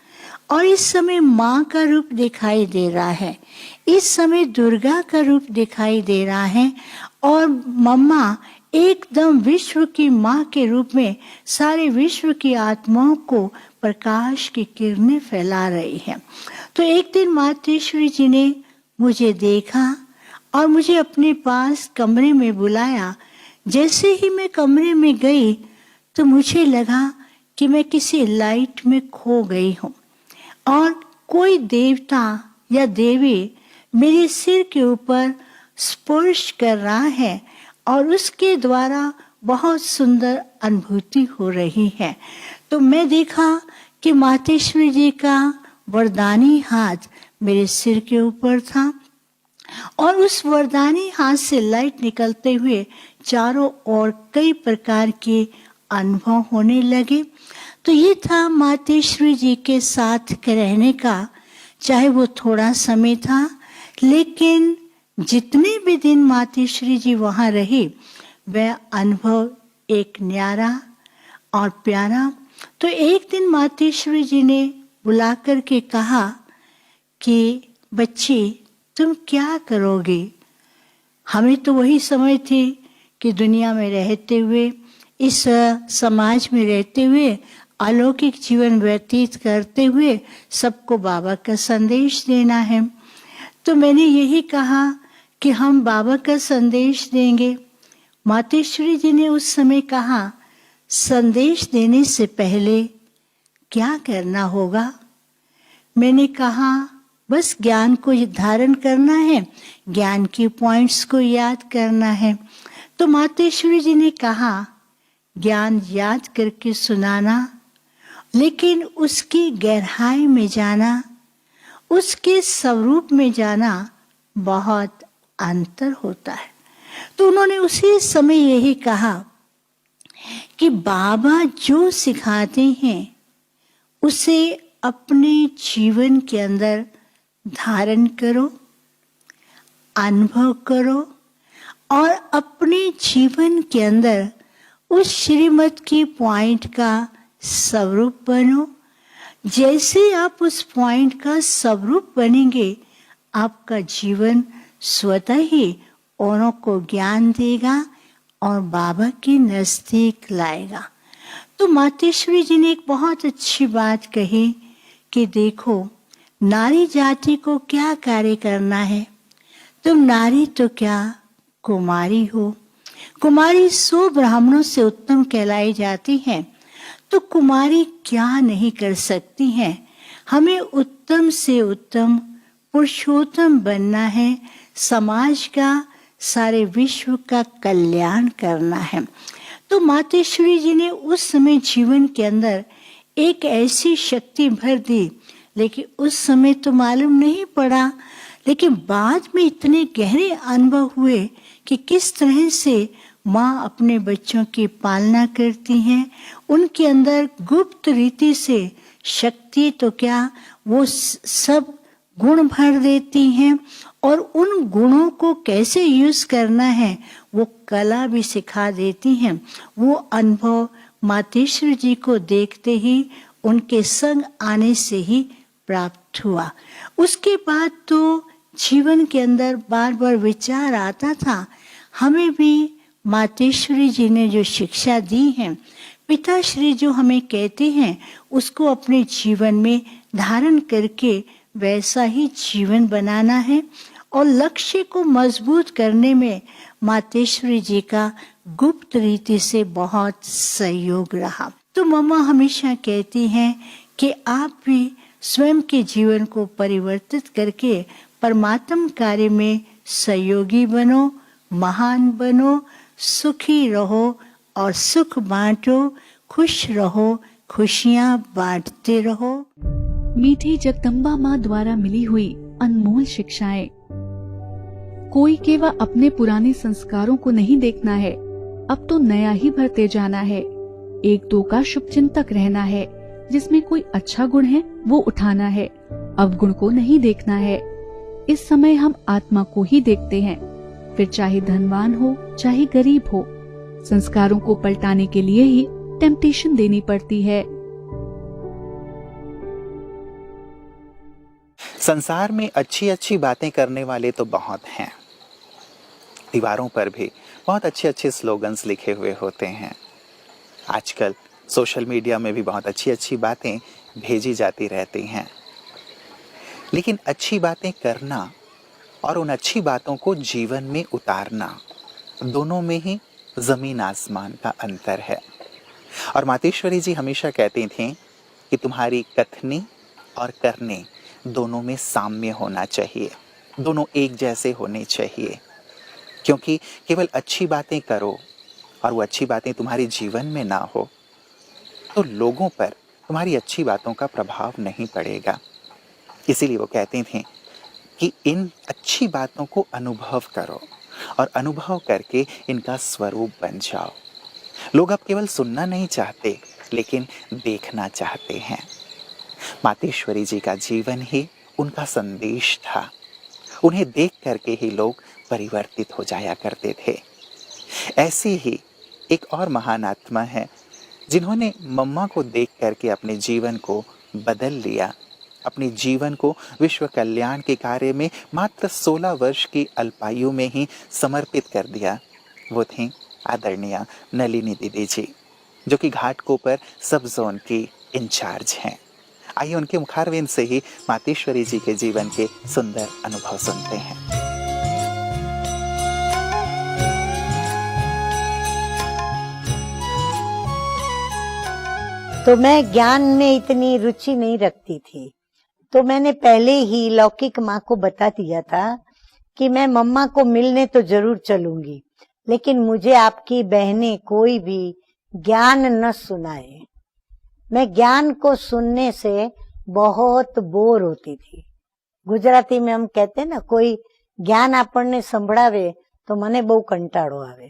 Speaker 4: और इस समय माँ का रूप दिखाई दे रहा है, इस समय दुर्गा का रूप दिखाई दे रहा है, और मम्मा एकदम विश्व की माँ के रूप में सारे विश्व की आत्माओं को प्रकाश की किरणें फैला रही है। तो एक दिन मातेश्वरी जी ने मुझे देखा और मुझे अपने पास कमरे में बुलाया। जैसे ही मैं कमरे में गई तो मुझे लगा कि मैं किसी लाइट में खो गई हूँ और कोई देवता या देवी मेरे सिर के ऊपर स्पर्श कर रहा है और उसके द्वारा बहुत सुंदर अनुभूति हो रही है। तो मैं देखा कि मातेश्वरी जी का वरदानी हाथ मेरे सिर के ऊपर था और उस वरदानी हाथ से लाइट निकलते हुए चारों ओर कई प्रकार के अनुभव होने लगे। तो ये था मातेश्वरी जी के साथ रहने का, चाहे वो थोड़ा समय था, लेकिन जितने भी दिन मातेश्वरी जी वहाँ रही वह अनुभव एक न्यारा और प्यारा। तो एक दिन मातेश्वरी जी ने बुला कर के कहा कि बच्ची तुम क्या करोगे। हमें तो वही समझ थी कि दुनिया में रहते हुए, इस समाज में रहते हुए, अलौकिक जीवन व्यतीत करते हुए सबको बाबा का संदेश देना है। तो मैंने यही कहा कि हम बाबा का संदेश देंगे। मातेश्वरी जी ने उस समय कहा, संदेश देने से पहले क्या करना होगा। मैंने कहा बस ज्ञान को धारण करना है, ज्ञान के पॉइंट्स को याद करना है। तो मातेश्वरी जी ने कहा ज्ञान याद करके सुनाना, लेकिन उसकी गहराई में जाना, उसके स्वरूप में जाना बहुत अंतर होता है। तो उन्होंने उसी समय यही कहा कि बाबा जो सिखाते हैं उसे अपने जीवन के अंदर धारण करो, अनुभव करो और अपने जीवन के अंदर उस श्रीमत की पॉइंट का स्वरूप बनो। जैसे आप उस पॉइंट का स्वरूप बनेंगे, आपका जीवन स्वतः ही औरों को ज्ञान देगा और बाबा के नजदीक लाएगा। तो मातेश्वरी जी ने एक बहुत अच्छी बात कही कि देखो नारी जाति को क्या कार्य करना है। तुम नारी तो क्या कुमारी हो। कुमारी 100 ब्राह्मणों से उत्तम कहलाई जाती है, तो कुमारी क्या नहीं कर सकती है। हमें उत्तम से उत्तम पुरुषोत्तम बनना है, समाज का, सारे विश्व का कल्याण करना है। तो मातेश्वरी जी ने उस समय जीवन के अंदर एक ऐसी शक्ति भर दी, लेकिन उस समय तो मालूम नहीं पड़ा, लेकिन बाद में इतने गहरे अनुभव हुए कि किस तरह से माँ अपने बच्चों की पालना करती हैं। उनके अंदर गुप्त रीति से शक्ति तो क्या, वो सब गुण भर देती हैं और उन गुणों को कैसे यूज करना है वो कला भी सिखा देती हैं। वो अनुभव मातेश्वरी जी को देखते ही, उनके संग आने से ही प्राप्त हुआ। उसके बाद तो जीवन के अंदर बार बार विचार आता था, हमें भी मातेश्वरी जी ने जो शिक्षा दी है, पिताश्री जो हमें कहते हैं, उसको अपने जीवन में धारण करके वैसा ही जीवन बनाना है। और लक्ष्य को मजबूत करने में मातेश्वरी जी का गुप्त रीति से बहुत सहयोग रहा। तो मम्मा हमेशा कहती हैं कि आप भी स्वयं के जीवन को परिवर्तित करके परमात्म कार्य में सहयोगी बनो, महान बनो, सुखी रहो और सुख बांटो, खुश रहो, खुशियां बांटते रहो।
Speaker 3: मीठी जगदम्बा माँ द्वारा मिली हुई अनमोल शिक्षाएं। कोई केवल अपने पुराने संस्कारों को नहीं देखना है, अब तो नया ही भरते जाना है। एक दो का शुभ चिंतक रहना है, जिसमें कोई अच्छा गुण है वो उठाना है, अवगुण को नहीं देखना है। इस समय हम आत्मा को ही देखते हैं, फिर चाहे धनवान हो चाहे गरीब हो। संस्कारों को पलटाने के लिए ही टेम्पटेशन देनी पड़ती है।
Speaker 1: संसार में अच्छी अच्छी बातें करने वाले तो बहुत हैं, दीवारों पर भी बहुत अच्छे अच्छे स्लोगन्स लिखे हुए होते हैं। आजकल सोशल मीडिया में भी बहुत अच्छी अच्छी बातें भेजी जाती रहती हैं, लेकिन अच्छी बातें करना और उन अच्छी बातों को जीवन में उतारना, दोनों में ही जमीन आसमान का अंतर है। और मातेश्वरी जी हमेशा कहती थीं कि तुम्हारी कथनी और करने दोनों में साम्य होना चाहिए, दोनों एक जैसे होने चाहिए, क्योंकि केवल अच्छी बातें करो और वो अच्छी बातें तुम्हारे जीवन में ना हो तो लोगों पर तुम्हारी अच्छी बातों का प्रभाव नहीं पड़ेगा। इसीलिए वो कहती थीं कि इन अच्छी बातों को अनुभव करो और अनुभव करके इनका स्वरूप बन जाओ। लोग अब केवल सुनना नहीं चाहते, लेकिन देखना चाहते हैं। मातेश्वरी जी का जीवन ही उनका संदेश था। उन्हें देख करके ही लोग परिवर्तित हो जाया करते थे। ऐसी ही एक और महान आत्मा है जिन्होंने मम्मा को देख करके अपने जीवन को बदल लिया, अपने जीवन को विश्व कल्याण के कार्य में मात्र 16 वर्ष की अल्पायु में ही समर्पित कर दिया। वो थीं आदरणीय नलिनी दीदी जी, जो कि घाटकोपर पर सब जोन की इंचार्ज हैं। आइए उनके मुखारविंद से ही मातेश्वरी जी के जीवन के सुंदर अनुभव सुनते हैं।
Speaker 5: तो मैं ज्ञान में इतनी रुचि नहीं रखती थी, तो मैंने पहले ही लौकिक माँ को बता दिया था कि मैं मम्मा को मिलने तो जरूर चलूंगी, लेकिन मुझे आपकी बहनें कोई भी ज्ञान न सुनाए। मैं ज्ञान को सुनने से बहुत बोर होती थी। गुजराती में हम कहते ना, कोई ज्ञान આપણને સંભળાવે તો મને બહુ કંટાળો આવે।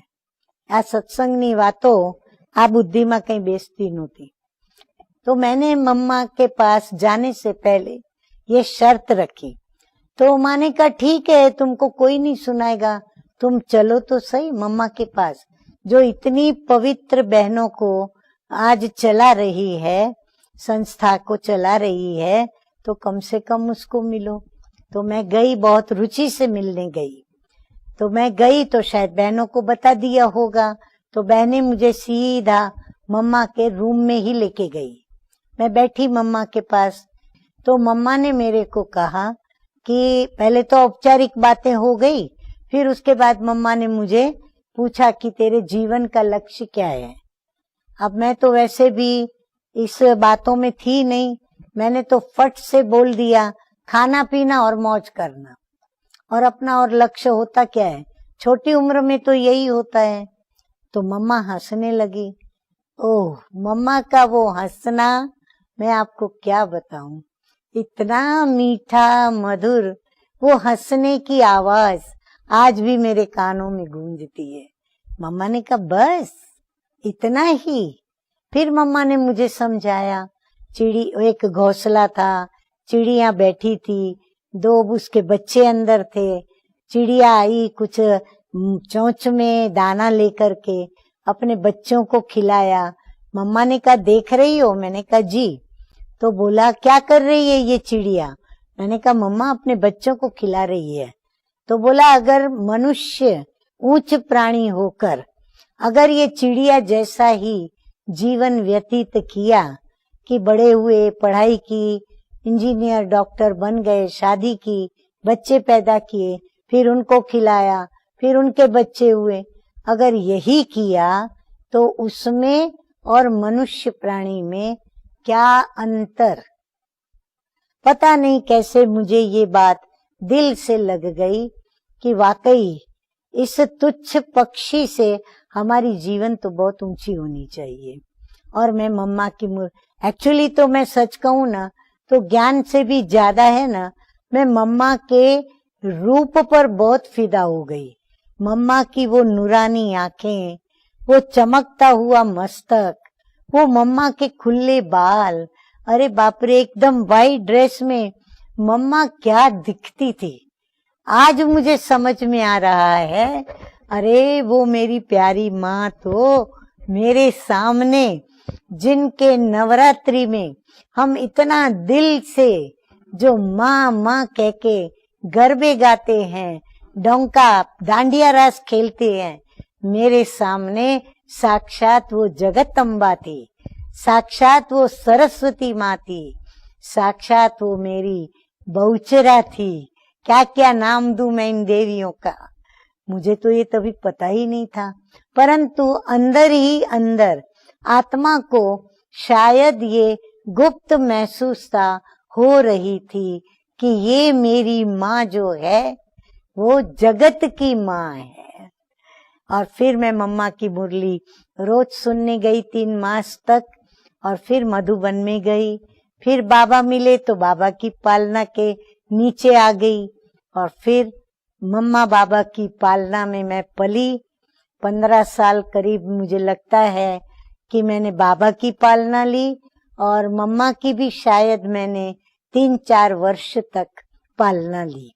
Speaker 5: આ સત્સંગની વાતો આ બુદ્ધિમાં કઈ બેસતી નહોતી। तो मैंने मम्मा के पास जाने से पहले ये शर्त रखी। तो माँ ने कहा ठीक है, तुमको कोई नहीं सुनाएगा, तुम चलो तो सही मम्मा के पास, जो इतनी पवित्र बहनों को आज चला रही है, संस्था को चला रही है, तो कम से कम उसको मिलो। तो मैं गई, बहुत रुचि से मिलने गई। तो मैं गई तो शायद बहनों को बता दिया होगा, तो बहनें मुझे सीधा मम्मा के रूम में ही लेके गई। मैं बैठी मम्मा के पास, तो मम्मा ने मेरे को कहा कि पहले तो औपचारिक बातें हो गई, फिर उसके बाद मम्मा ने मुझे पूछा कि तेरे जीवन का लक्ष्य क्या है। अब मैं तो वैसे भी इस बातों में थी नहीं, मैंने तो फट से बोल दिया खाना पीना और मौज करना, और अपना और लक्ष्य होता क्या है, छोटी उम्र में तो यही होता है। तो मम्मा हंसने लगी। ओह, मम्मा का वो हंसना मैं आपको क्या बताऊं, इतना मीठा मधुर वो हंसने की आवाज आज भी मेरे कानों में गूंजती है। मम्मा ने कहा बस इतना ही। फिर मम्मा ने मुझे समझाया, एक घोंसला था, चिड़िया बैठी थी, 2 उसके बच्चे अंदर थे, चिड़िया आई कुछ चोंच में दाना लेकर के अपने बच्चों को खिलाया। मम्मा ने कहा देख रही हो, मैंने कहा जी। तो बोला क्या कर रही है ये चिड़िया, मैंने कहा मम्मा अपने बच्चों को खिला रही है। तो बोला अगर मनुष्य उच्च प्राणी होकर अगर ये चिड़िया जैसा ही जीवन व्यतीत किया कि बड़े हुए, पढ़ाई की, इंजीनियर डॉक्टर बन गए, शादी की, बच्चे पैदा किए, फिर उनको खिलाया, फिर उनके बच्चे हुए, अगर यही किया तो उसमें और मनुष्य प्राणी में क्या अंतर। पता नहीं कैसे मुझे ये बात दिल से लग गई कि वाकई इस तुच्छ पक्षी से हमारी जीवन तो बहुत ऊंची होनी चाहिए। और मैं मम्मा की एक्चुअली तो मैं सच कहूं ना तो ज्ञान से भी ज्यादा है ना, मैं मम्मा के रूप पर बहुत फिदा हो गई। मम्मा की वो नूरानी आंखें, वो चमकता हुआ मस्तक, वो मम्मा के खुले बाल, अरे बाप रे, एकदम वाइट ड्रेस में मम्मा क्या दिखती थी। आज मुझे समझ में आ रहा है, अरे वो मेरी प्यारी माँ तो मेरे सामने, जिनके नवरात्रि में हम इतना दिल से जो माँ माँ कह के गरबे गाते हैं, डोंका डांडिया रास खेलते हैं, मेरे सामने साक्षात वो जगतअंबा थी, साक्षात वो सरस्वती माँ थी, साक्षात वो मेरी बहुचरा थी। क्या क्या नाम दूं मैं इन देवियों का, मुझे तो ये तभी पता ही नहीं था, परंतु अंदर ही अंदर आत्मा को शायद ये गुप्त महसूस था, हो रही थी कि ये मेरी माँ जो है वो जगत की माँ है। और फिर मैं मम्मा की मुरली रोज सुनने गई 3 मास तक, और फिर मधुबन में गई, फिर बाबा मिले तो बाबा की पालना के नीचे आ गई, और फिर मम्मा बाबा की पालना में मैं पली। 15 साल करीब मुझे लगता है कि मैंने बाबा की पालना ली, और मम्मा की भी शायद मैंने 3-4 वर्ष तक पालना ली।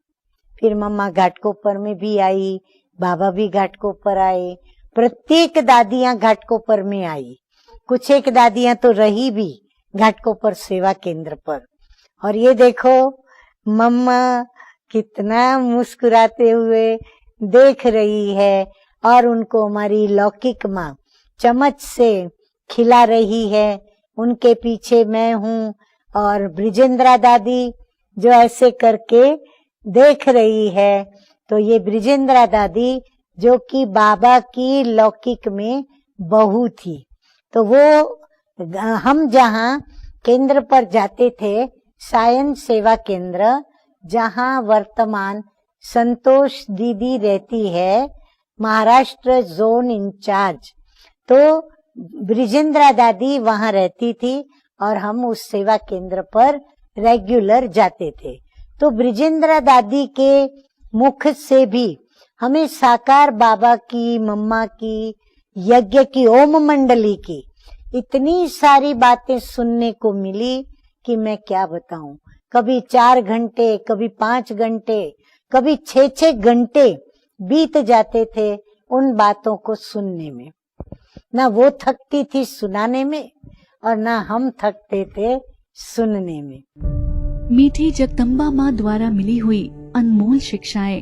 Speaker 5: फिर मम्मा घाटकोपर में भी आई, बाबा भी घाटकोपर आए, प्रत्येक दादियां घाटकोपर में आई, कुछ एक दादियां तो रही भी घाटकोपर सेवा केंद्र पर। और ये देखो मम्मा कितना मुस्कुराते हुए देख रही है, और उनको हमारी लौकिक माँ चम्मच से खिला रही है, उनके पीछे मैं हूँ, और ब्रिजेंद्रा दादी जो ऐसे करके देख रही है। तो ये ब्रिजेंद्रा दादी जो कि बाबा की लौकिक में बहू थी, तो वो हम जहाँ केंद्र पर जाते थे, सायन सेवा केंद्र, जहाँ वर्तमान संतोष दीदी रहती है, महाराष्ट्र जोन इंचार्ज, तो ब्रिजेंद्रा दादी वहां रहती थी, और हम उस सेवा केंद्र पर रेगुलर जाते थे। तो ब्रिजेंद्रा दादी के मुख से भी हमें साकार बाबा की, मम्मा की, यज्ञ की, ओम मंडली की इतनी सारी बातें सुनने को मिली कि मैं क्या बताऊं। कभी 4 घंटे, कभी 5 घंटे, कभी 6-6 घंटे बीत जाते थे उन बातों को सुनने में। ना वो थकती थी सुनाने में, और ना हम थकते थे सुनने में।
Speaker 3: मीठी जगदम्बा माँ द्वारा मिली हुई अनमोल शिक्षाएं।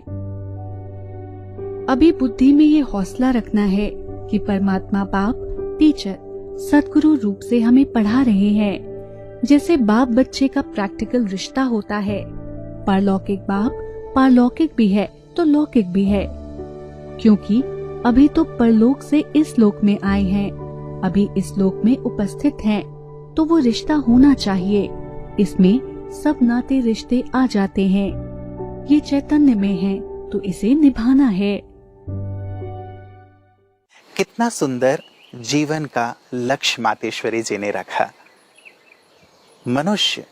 Speaker 3: अभी बुद्धि में ये हौसला रखना है कि परमात्मा बाप, टीचर, सद्गुरु रूप से हमें पढ़ा रहे हैं। जैसे बाप बच्चे का प्रैक्टिकल रिश्ता होता है, परलौकिक बाप पारलौकिक भी है तो लौकिक भी है, क्योंकि अभी तो परलोक से इस लोक में आए हैं, अभी इस लोक में उपस्थित हैं, तो वो रिश्ता होना चाहिए। इसमें सब नाते रिश्ते आ जाते हैं। ये चैतन्य में है तो इसे निभाना है।
Speaker 1: कितना सुंदर जीवन का लक्ष्य मातेश्वरी जी ने रखा। मनुष्य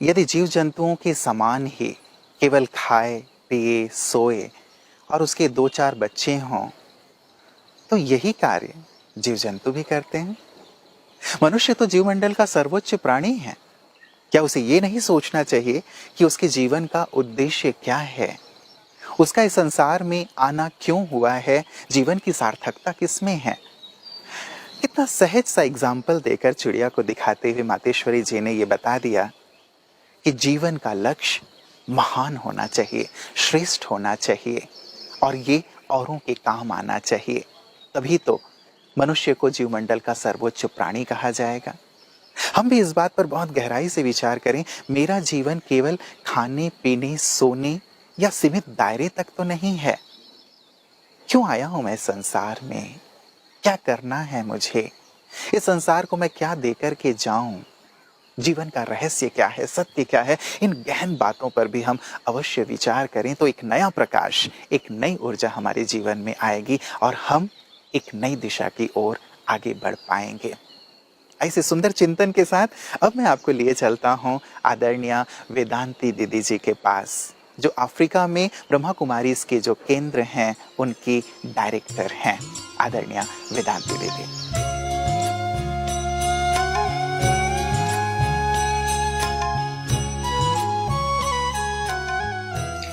Speaker 1: यदि जीव जंतुओं के समान ही केवल खाए पिए सोए और उसके 2-4 बच्चे हों, तो यही कार्य जीव जंतु भी करते हैं। मनुष्य तो जीवमंडल का सर्वोच्च प्राणी है। क्या उसे ये नहीं सोचना चाहिए कि उसके जीवन का उद्देश्य क्या है, उसका इस संसार में आना क्यों हुआ है, जीवन की सार्थकता किसमें है? कितना सहज सा एग्जाम्पल देकर चिड़िया को दिखाते हुए मातेश्वरी जी ने ये बता दिया कि जीवन का लक्ष्य महान होना चाहिए, श्रेष्ठ होना चाहिए, और ये औरों के काम आना चाहिए। तभी तो मनुष्य को जीवमंडल का सर्वोच्च प्राणी कहा जाएगा। हम भी इस बात पर बहुत गहराई से विचार करें। मेरा जीवन केवल खाने पीने सोने या सीमित दायरे तक तो नहीं है। क्यों आया हूं मैं संसार में? क्या करना है मुझे? इस संसार को मैं क्या देकर के जाऊं? जीवन का रहस्य क्या है, सत्य क्या है? इन गहन बातों पर भी हम अवश्य विचार करें तो एक नया प्रकाश, एक नई ऊर्जा हमारे जीवन में आएगी और हम एक नई दिशा की ओर आगे बढ़ पाएंगे। ऐसे सुंदर चिंतन के साथ अब मैं आपको लिए चलता हूं आदरणीय वेदांती दीदी जी के पास, जो अफ्रीका में ब्रह्मा कुमारीज के जो केंद्र हैं उनकी डायरेक्टर हैं, आदरणीय वेदांती दीदी।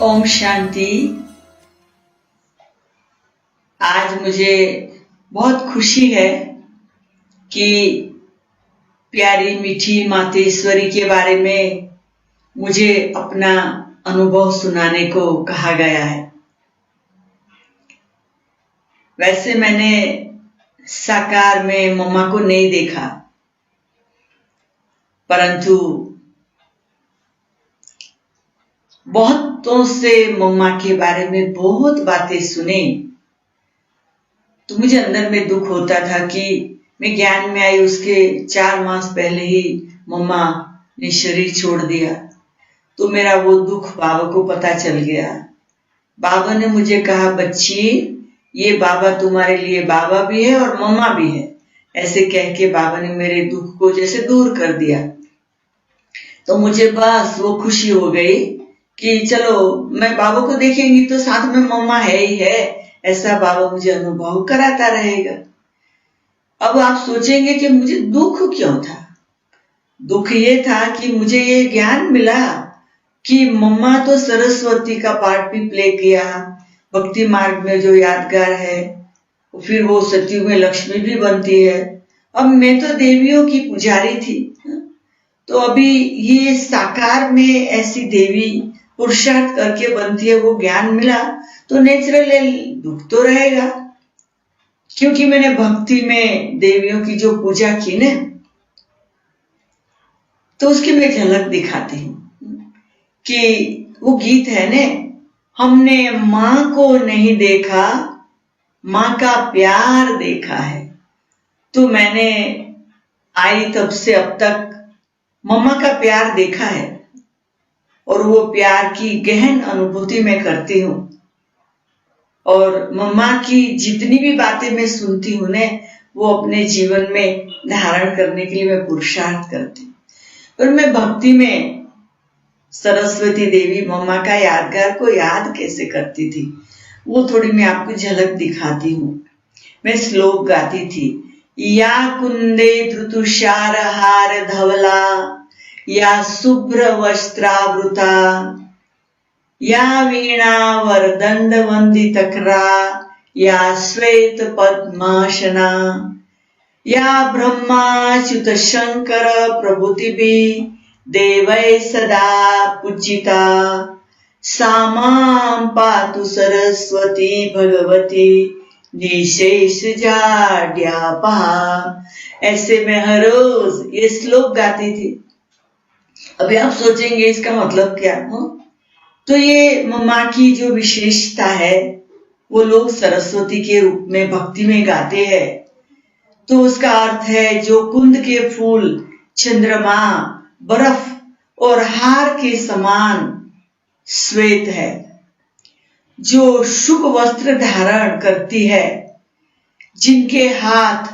Speaker 6: ओम शांति। आज मुझे बहुत खुशी है कि प्यारी मीठी मातेश्वरी के बारे में मुझे अपना अनुभव सुनाने को कहा गया है। वैसे मैंने साकार में मम्मा को नहीं देखा, परंतु बहुतों से मम्मा के बारे में बहुत बातें सुनी, तो मुझे अंदर में दुख होता था कि मैं ज्ञान में आई उसके 4 मास पहले ही मम्मा ने शरीर छोड़ दिया। तो मेरा वो दुख बाबा को पता चल गया। बाबा ने मुझे कहा, बच्ची, ये बाबा तुम्हारे लिए बाबा भी है और मम्मा भी है। ऐसे कह के बाबा ने मेरे दुख को जैसे दूर कर दिया। तो मुझे बस वो खुशी हो गई कि चलो मैं बाबा को देखेंगी तो साथ में मम्मा है ही है, ऐसा बाबा मुझे अनुभव कराता रहेगा। अब आप सोचेंगे कि मुझे दुख क्यों था? दुख ये था कि मुझे ये ज्ञान मिला कि मम्मा तो सरस्वती का पार्ट भी प्ले किया भक्ति मार्ग में, जो यादगार है। फिर वो सतयुग में लक्ष्मी भी बनती है। अब मैं तो देवियों की पुजारी थी, तो अभी ये साकार में ऐसी देवी पुरुषार्थ करके बनती है, वो ज्ञान मिला तो नेचुरल दुख तो रहेगा, क्योंकि मैंने भक्ति में देवियों की जो पूजा की ना, तो उसकी मैं झलक दिखाती हूँ कि वो गीत है ने, हमने माँ को नहीं देखा, माँ का प्यार देखा है। तो मैंने आई तब से अब तक मम्मा का प्यार देखा है और वो प्यार की गहन अनुभूति मैं करती हूँ। और मम्मा की जितनी भी बातें मैं सुनती हूँ ने, वो अपने जीवन में धारण करने के लिए मैं पुरुषार्थ करती हूँ। और मैं भक्ति में सरस्वती देवी मम्मा का यादगार को याद कैसे करती थी, वो थोड़ी मैं आपको झलक दिखाती हूँ। मैं श्लोक गाती थी, या कुंदे धृतुषार हार धवला, या शुभ्र वस्त्रावृता, या वीणा वरदंड वंदितकरा, या श्वेत पद्मासना, या ब्रह्माच्युत शंकर प्रभृतिभिः देवै सदा पूजिता, सा मां पातु सरस्वती भगवती निशेष जाड्यापा। ऐसे मैं हर रोज ये श्लोक गाती थी। अभी आप सोचेंगे इसका मतलब क्या हो? तो ये मम्मा की जो विशेषता है, वो लोग सरस्वती के रूप में भक्ति में गाते हैं। तो उसका अर्थ है, जो कुंद के फूल, चंद्रमा, बर्फ और हार के समान श्वेत है, जो शुभ वस्त्र धारण करती है, जिनके हाथ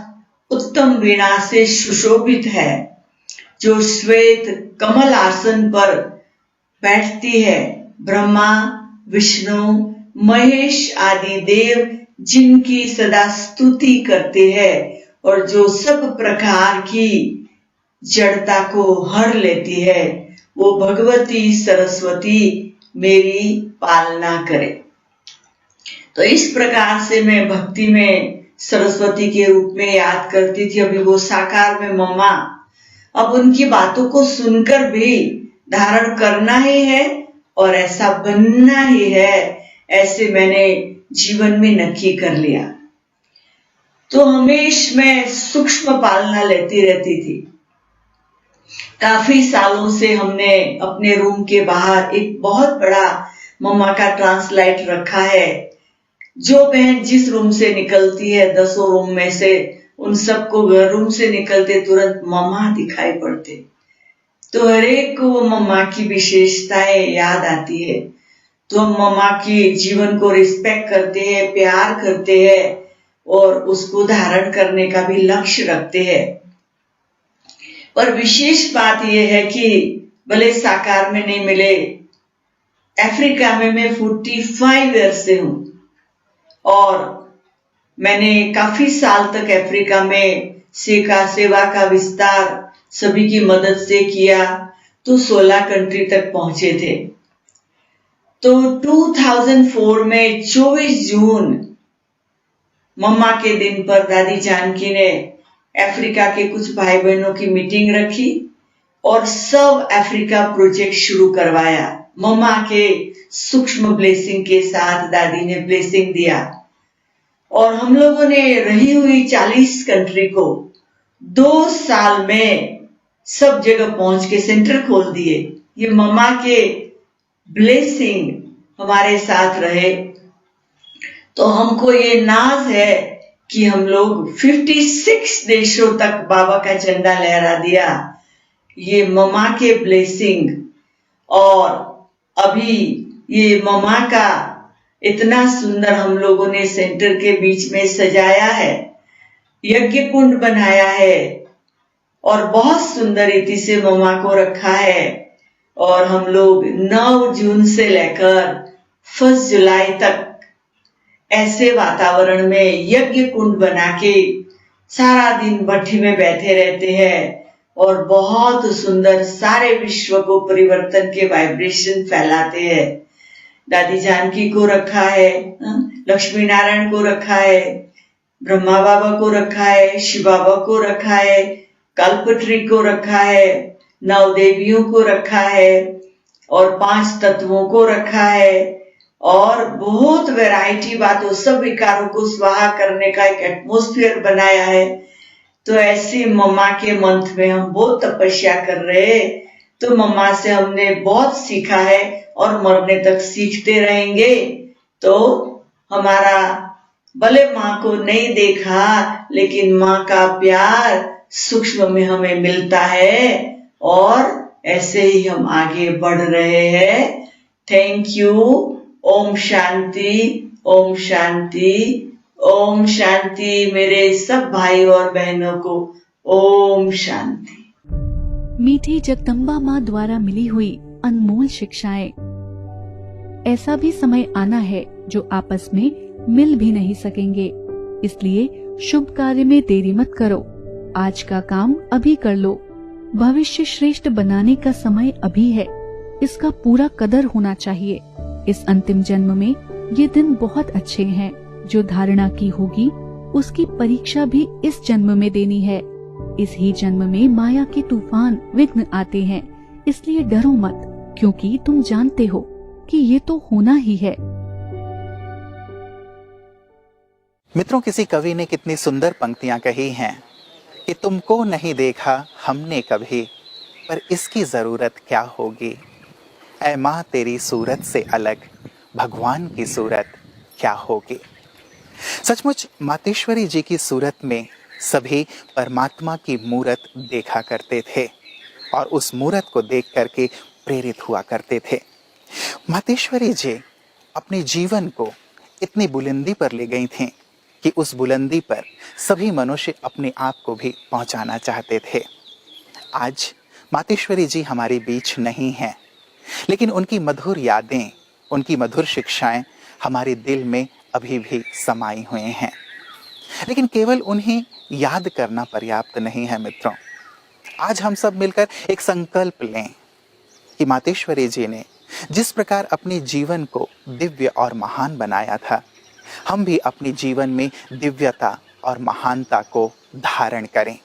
Speaker 6: उत्तम वीणा से सुशोभित है, जो श्वेत कमल आसन पर बैठती है, ब्रह्मा, विष्णु, महेश आदि देव जिनकी सदा स्तुति करते हैं और जो सब प्रकार की जड़ता को हर लेती है, वो भगवती सरस्वती मेरी पालना करे। तो इस प्रकार से मैं भक्ति में सरस्वती के रूप में याद करती थी। अभी वो साकार में मम्मा, अब उनकी बातों को सुनकर भी धारण करना ही है और ऐसा बनना ही है, ऐसे मैंने जीवन में नक्की कर लिया। तो हमेशा मैं सूक्ष्म पालना लेती रहती थी। काफी सालों से हमने अपने रूम के बाहर एक बहुत बड़ा मम्मा का ट्रांसलाइट रखा है। जो बहन जिस रूम से निकलती है, 10 रूम में से, उन सबको रूम से निकलते तुरंत मम्मा दिखाई पड़ते। तो हर एक को वो मम्मा की विशेषताएं याद आती है। तो हम मम्मा की जीवन को रिस्पेक्ट करते हैं, प्यार करते हैं और उसको धारण करने का भी लक्ष्य रखते हैं। पर विशेष बात यह है कि भले साकार में नहीं मिले, अफ्रीका में मैं 45 ईयर्स से हूं और मैंने काफी साल तक अफ्रीका में सेवा का विस्तार सभी की मदद से किया। तो 16 कंट्री तक पहुंचे थे। तो 2004 में 24 जून मम्मा के दिन पर दादी जानकी ने अफ्रीका के कुछ भाई बहनों की मीटिंग रखी और सब अफ्रीका प्रोजेक्ट शुरू करवाया। मम्मा के सूक्ष्म ब्लेसिंग के साथ दादी ने ब्लेसिंग दिया और हम लोगों ने रही हुई 40 कंट्री को 2 साल में सब जगह पहुंच के सेंटर खोल दिए। ये मम्मा के ब्लेसिंग हमारे साथ रहे, तो हमको ये नाज है कि हम लोग 56 देशों तक बाबा का झंडा लहरा दिया। ये मम्मा के ब्लेसिंग, और अभी ये मम्मा का इतना सुंदर हम लोगों ने सेंटर के बीच में सजाया है, यज्ञ कुंड बनाया है और बहुत सुंदर रीति से मम्मा को रखा है। और हम लोग 9 जून से लेकर 1 जुलाई तक ऐसे वातावरण में यज्ञ कुंड बना के सारा दिन भट्ठी में बैठे रहते हैं और बहुत सुंदर सारे विश्व को परिवर्तन के वाइब्रेशन फैलाते हैं। दादी जानकी को रखा है, लक्ष्मी नारायण को रखा है, ब्रह्मा बाबा को रखा है, शिव बाबा को रखा है, कल्पट्री को रखा है, 9 देवियों को रखा है और 5 तत्वों को रखा है और बहुत वैरायटी बातों, सब विकारों को स्वाहा करने का एक एटमॉस्फेयर बनाया है। तो ऐसी मम्मा के मंथ में हम बहुत तपस्या कर रहे हैं। तो मम्मा से हमने बहुत सीखा है और मरने तक सीखते रहेंगे। तो हमारा भले माँ को नहीं देखा, लेकिन माँ का प्यार सूक्ष्म में हमें मिलता है और ऐसे ही हम आगे बढ़ रहे हैं। Thank you. ओम शांति, ओम शांति, ओम शांति। मेरे सब भाई और बहनों को ओम शांति।
Speaker 3: मीठी जगदम्बा माँ द्वारा मिली हुई अनमोल शिक्षाएं। ऐसा भी समय आना है जो आपस में मिल भी नहीं सकेंगे, इसलिए शुभ कार्य में देरी मत करो। आज का काम अभी कर लो। भविष्य श्रेष्ठ बनाने का समय अभी है, इसका पूरा कदर होना चाहिए। इस अंतिम जन्म में ये दिन बहुत अच्छे हैं। जो धारणा की होगी उसकी परीक्षा भी इस जन्म में देनी है। इस ही जन्म में माया के तूफान विघ्न आते हैं, इसलिए डरो मत, क्योंकि तुम जानते हो कि ये तो होना ही है।
Speaker 1: मित्रों, किसी कवि ने कितनी सुंदर पंक्तियां कही हैं कि तुमको नहीं देखा हमने कभी, पर इसकी जरूरत क्या होगी। ऐ माँ तेरी सूरत से अलग भगवान की सूरत क्या होगी। सचमुच मातेश्वरी जी की सूरत में सभी परमात्मा की मूरत देखा करते थे और उस मूरत को देख करके प्रेरित हुआ करते थे। मातेश्वरी जी अपने जीवन को इतनी बुलंदी पर ले गई थीं कि उस बुलंदी पर सभी मनुष्य अपने आप को भी पहुंचाना चाहते थे। आज मातेश्वरी जी हमारे बीच नहीं हैं, लेकिन उनकी मधुर यादें, उनकी मधुर शिक्षाएं हमारे दिल में अभी भी समाई हुए हैं। लेकिन केवल उन्हें याद करना पर्याप्त नहीं है मित्रों। आज हम सब मिलकर एक संकल्प लें कि मातेश्वरी जी ने जिस प्रकार अपने जीवन को दिव्य और महान बनाया था, हम भी अपने जीवन में दिव्यता और महानता को धारण करें।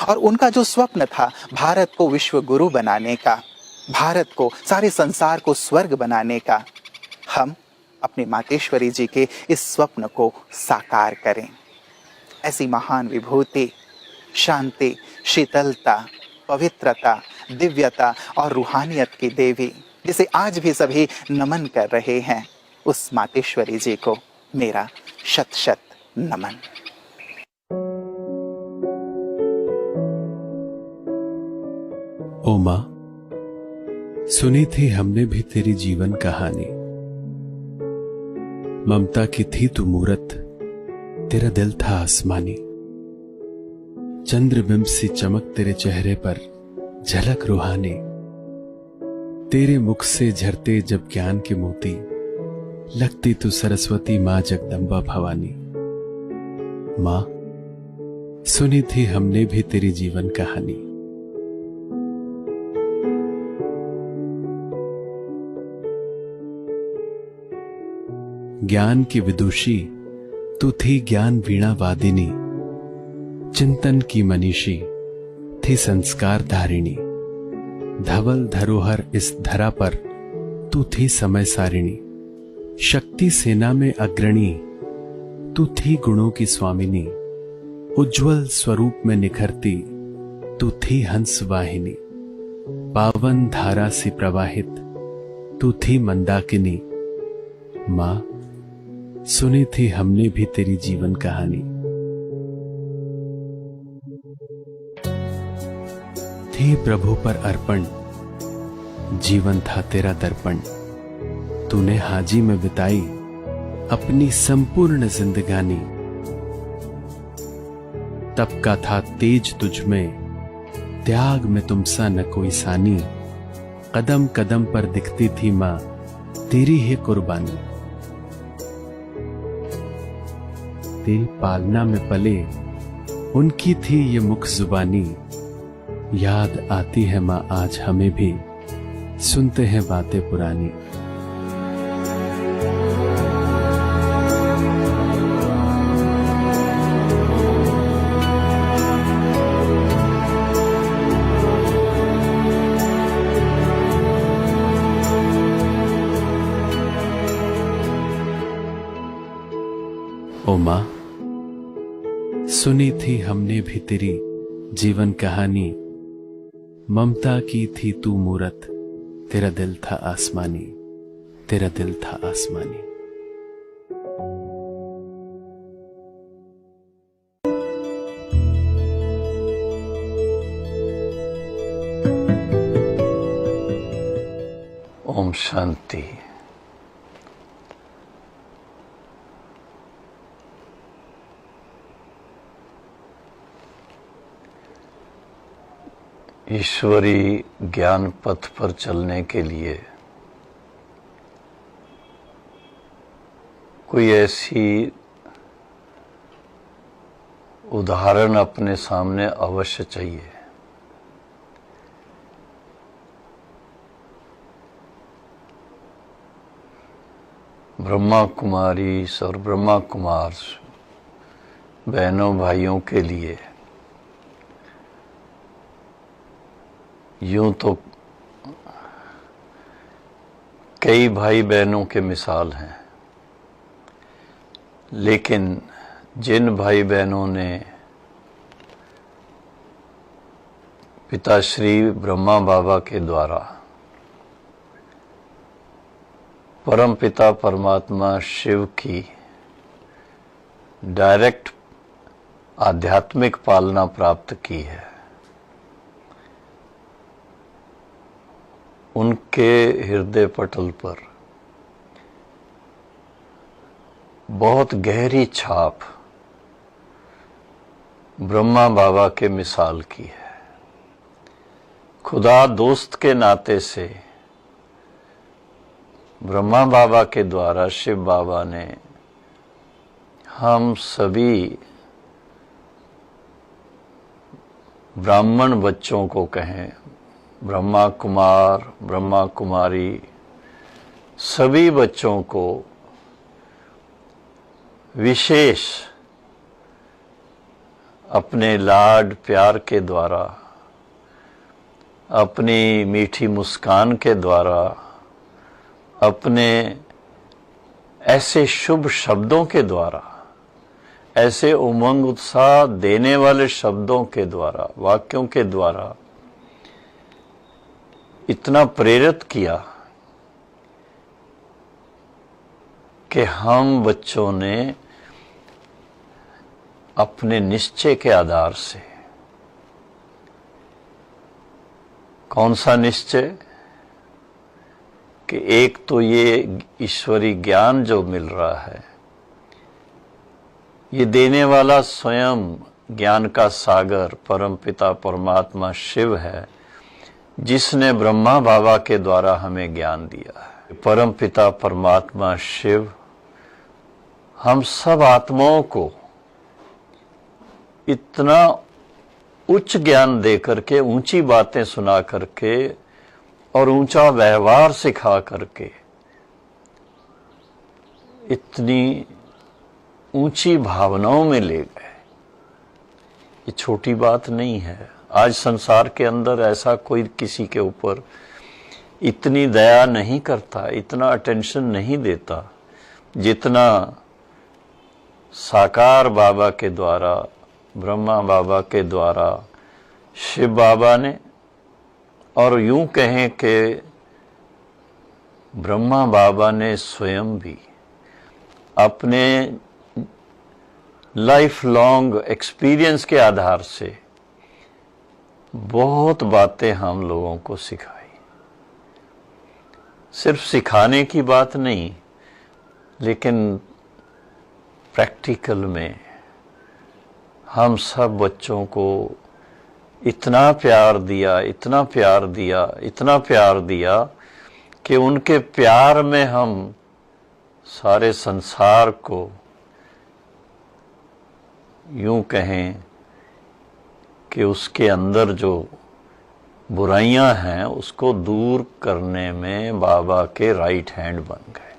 Speaker 1: और उनका जो स्वप्न था भारत को विश्व गुरु बनाने का, भारत को, सारे संसार को स्वर्ग बनाने का, हम अपने मातेश्वरी जी के इस स्वप्न को साकार करें। ऐसी महान विभूति, शांति, शीतलता, पवित्रता, दिव्यता और रूहानियत की देवी, जिसे आज भी सभी नमन कर रहे हैं, उस मातेश्वरी जी को मेरा शत शत नमन।
Speaker 7: ओ माँ, सुनी थी हमने भी तेरी जीवन कहानी। ममता की थी तू मूरत, तेरा दिल था आसमानी। चंद्रबिंब सी चमक तेरे चेहरे पर, झलक रूहानी। तेरे मुख से झरते जब ज्ञान के मोती, लगती तू सरस्वती माँ जगदम्बा भवानी। माँ, सुनी थी हमने भी तेरी जीवन कहानी। ज्ञान की विदुषी तू थी, ज्ञान वीणा वादिनी। चिंतन की मनीषी थी, संस्कार धारिणी। धवल धरोहर इस धरा पर तू थी समय सारिणी। शक्ति सेना में अग्रणी तू थी गुणों की स्वामिनी। उज्जवल स्वरूप में निखरती तू थी हंस वाहिनी। पावन धारा सी प्रवाहित तू थी मंदाकिनी। मां, सुनी थी हमने भी तेरी जीवन कहानी। थी प्रभु पर अर्पण, जीवन था तेरा दर्पण। तूने हाजी में बिताई अपनी संपूर्ण जिंदगानी। तब का था तेज तुझ में, त्याग में तुमसा न कोई सानी। कदम कदम पर दिखती थी मां तेरी ही कुर्बानी। तेरी पालना में पले उनकी थी ये मुख जुबानी। याद आती है मां आज हमें भी, सुनते हैं बातें पुरानी। ओ मां, सुनी थी हमने भी तेरी जीवन कहानी। ममता की थी तू मूरत, तेरा दिल था आसमानी। तेरा दिल था आसमानी।
Speaker 8: ओम शांति। ईश्वरी ज्ञान पथ पर चलने के लिए कोई ऐसी उदाहरण अपने सामने अवश्य चाहिए। ब्रह्मा कुमारी और ब्रह्मा कुमार बहनों भाइयों के लिए यूं तो कई भाई बहनों के मिसाल हैं, लेकिन जिन भाई बहनों ने पिताश्री ब्रह्मा बाबा के द्वारा परम पिता परमात्मा शिव की डायरेक्ट आध्यात्मिक पालना प्राप्त की है, उनके हृदय पटल पर बहुत गहरी छाप ब्रह्मा बाबा के मिसाल की है। खुदा दोस्त के नाते से ब्रह्मा बाबा के द्वारा शिव बाबा ने हम सभी ब्राह्मण बच्चों को कहें, ब्रह्मा कुमार ब्रह्मा कुमारी सभी बच्चों को विशेष अपने लाड प्यार के द्वारा, अपनी मीठी मुस्कान के द्वारा, अपने ऐसे शुभ शब्दों के द्वारा, ऐसे उमंग उत्साह देने वाले शब्दों के द्वारा, वाक्यों के द्वारा इतना प्रेरित किया कि हम बच्चों ने अपने निश्चय के आधार से, कौन सा निश्चय कि एक तो ये ईश्वरी ज्ञान जो मिल रहा है, ये देने वाला स्वयं ज्ञान का सागर परम पिता परमात्मा शिव है, जिसने ब्रह्मा बाबा के द्वारा हमें ज्ञान दिया है। परम पिता परमात्मा शिव हम सब आत्माओं को इतना उच्च ज्ञान दे करके, ऊंची बातें सुना करके और ऊंचा व्यवहार सिखा करके इतनी ऊंची भावनाओं में ले गए। ये छोटी बात नहीं है। आज संसार के अंदर ऐसा कोई किसी के ऊपर इतनी दया नहीं करता, इतना अटेंशन नहीं देता जितना साकार बाबा के द्वारा, ब्रह्मा बाबा के द्वारा, शिव बाबा ने, और यूं कहें कि ब्रह्मा बाबा ने स्वयं भी अपने लाइफ लॉन्ग एक्सपीरियंस के आधार से बहुत बातें हम लोगों को सिखाई। सिर्फ सिखाने की बात नहीं, लेकिन प्रैक्टिकल में हम सब बच्चों को इतना प्यार दिया, इतना प्यार दिया, इतना प्यार दिया कि उनके प्यार में हम सारे संसार को यूं कहें कि उसके अंदर जो बुराइयां हैं उसको दूर करने में बाबा के राइट हैंड बन गए।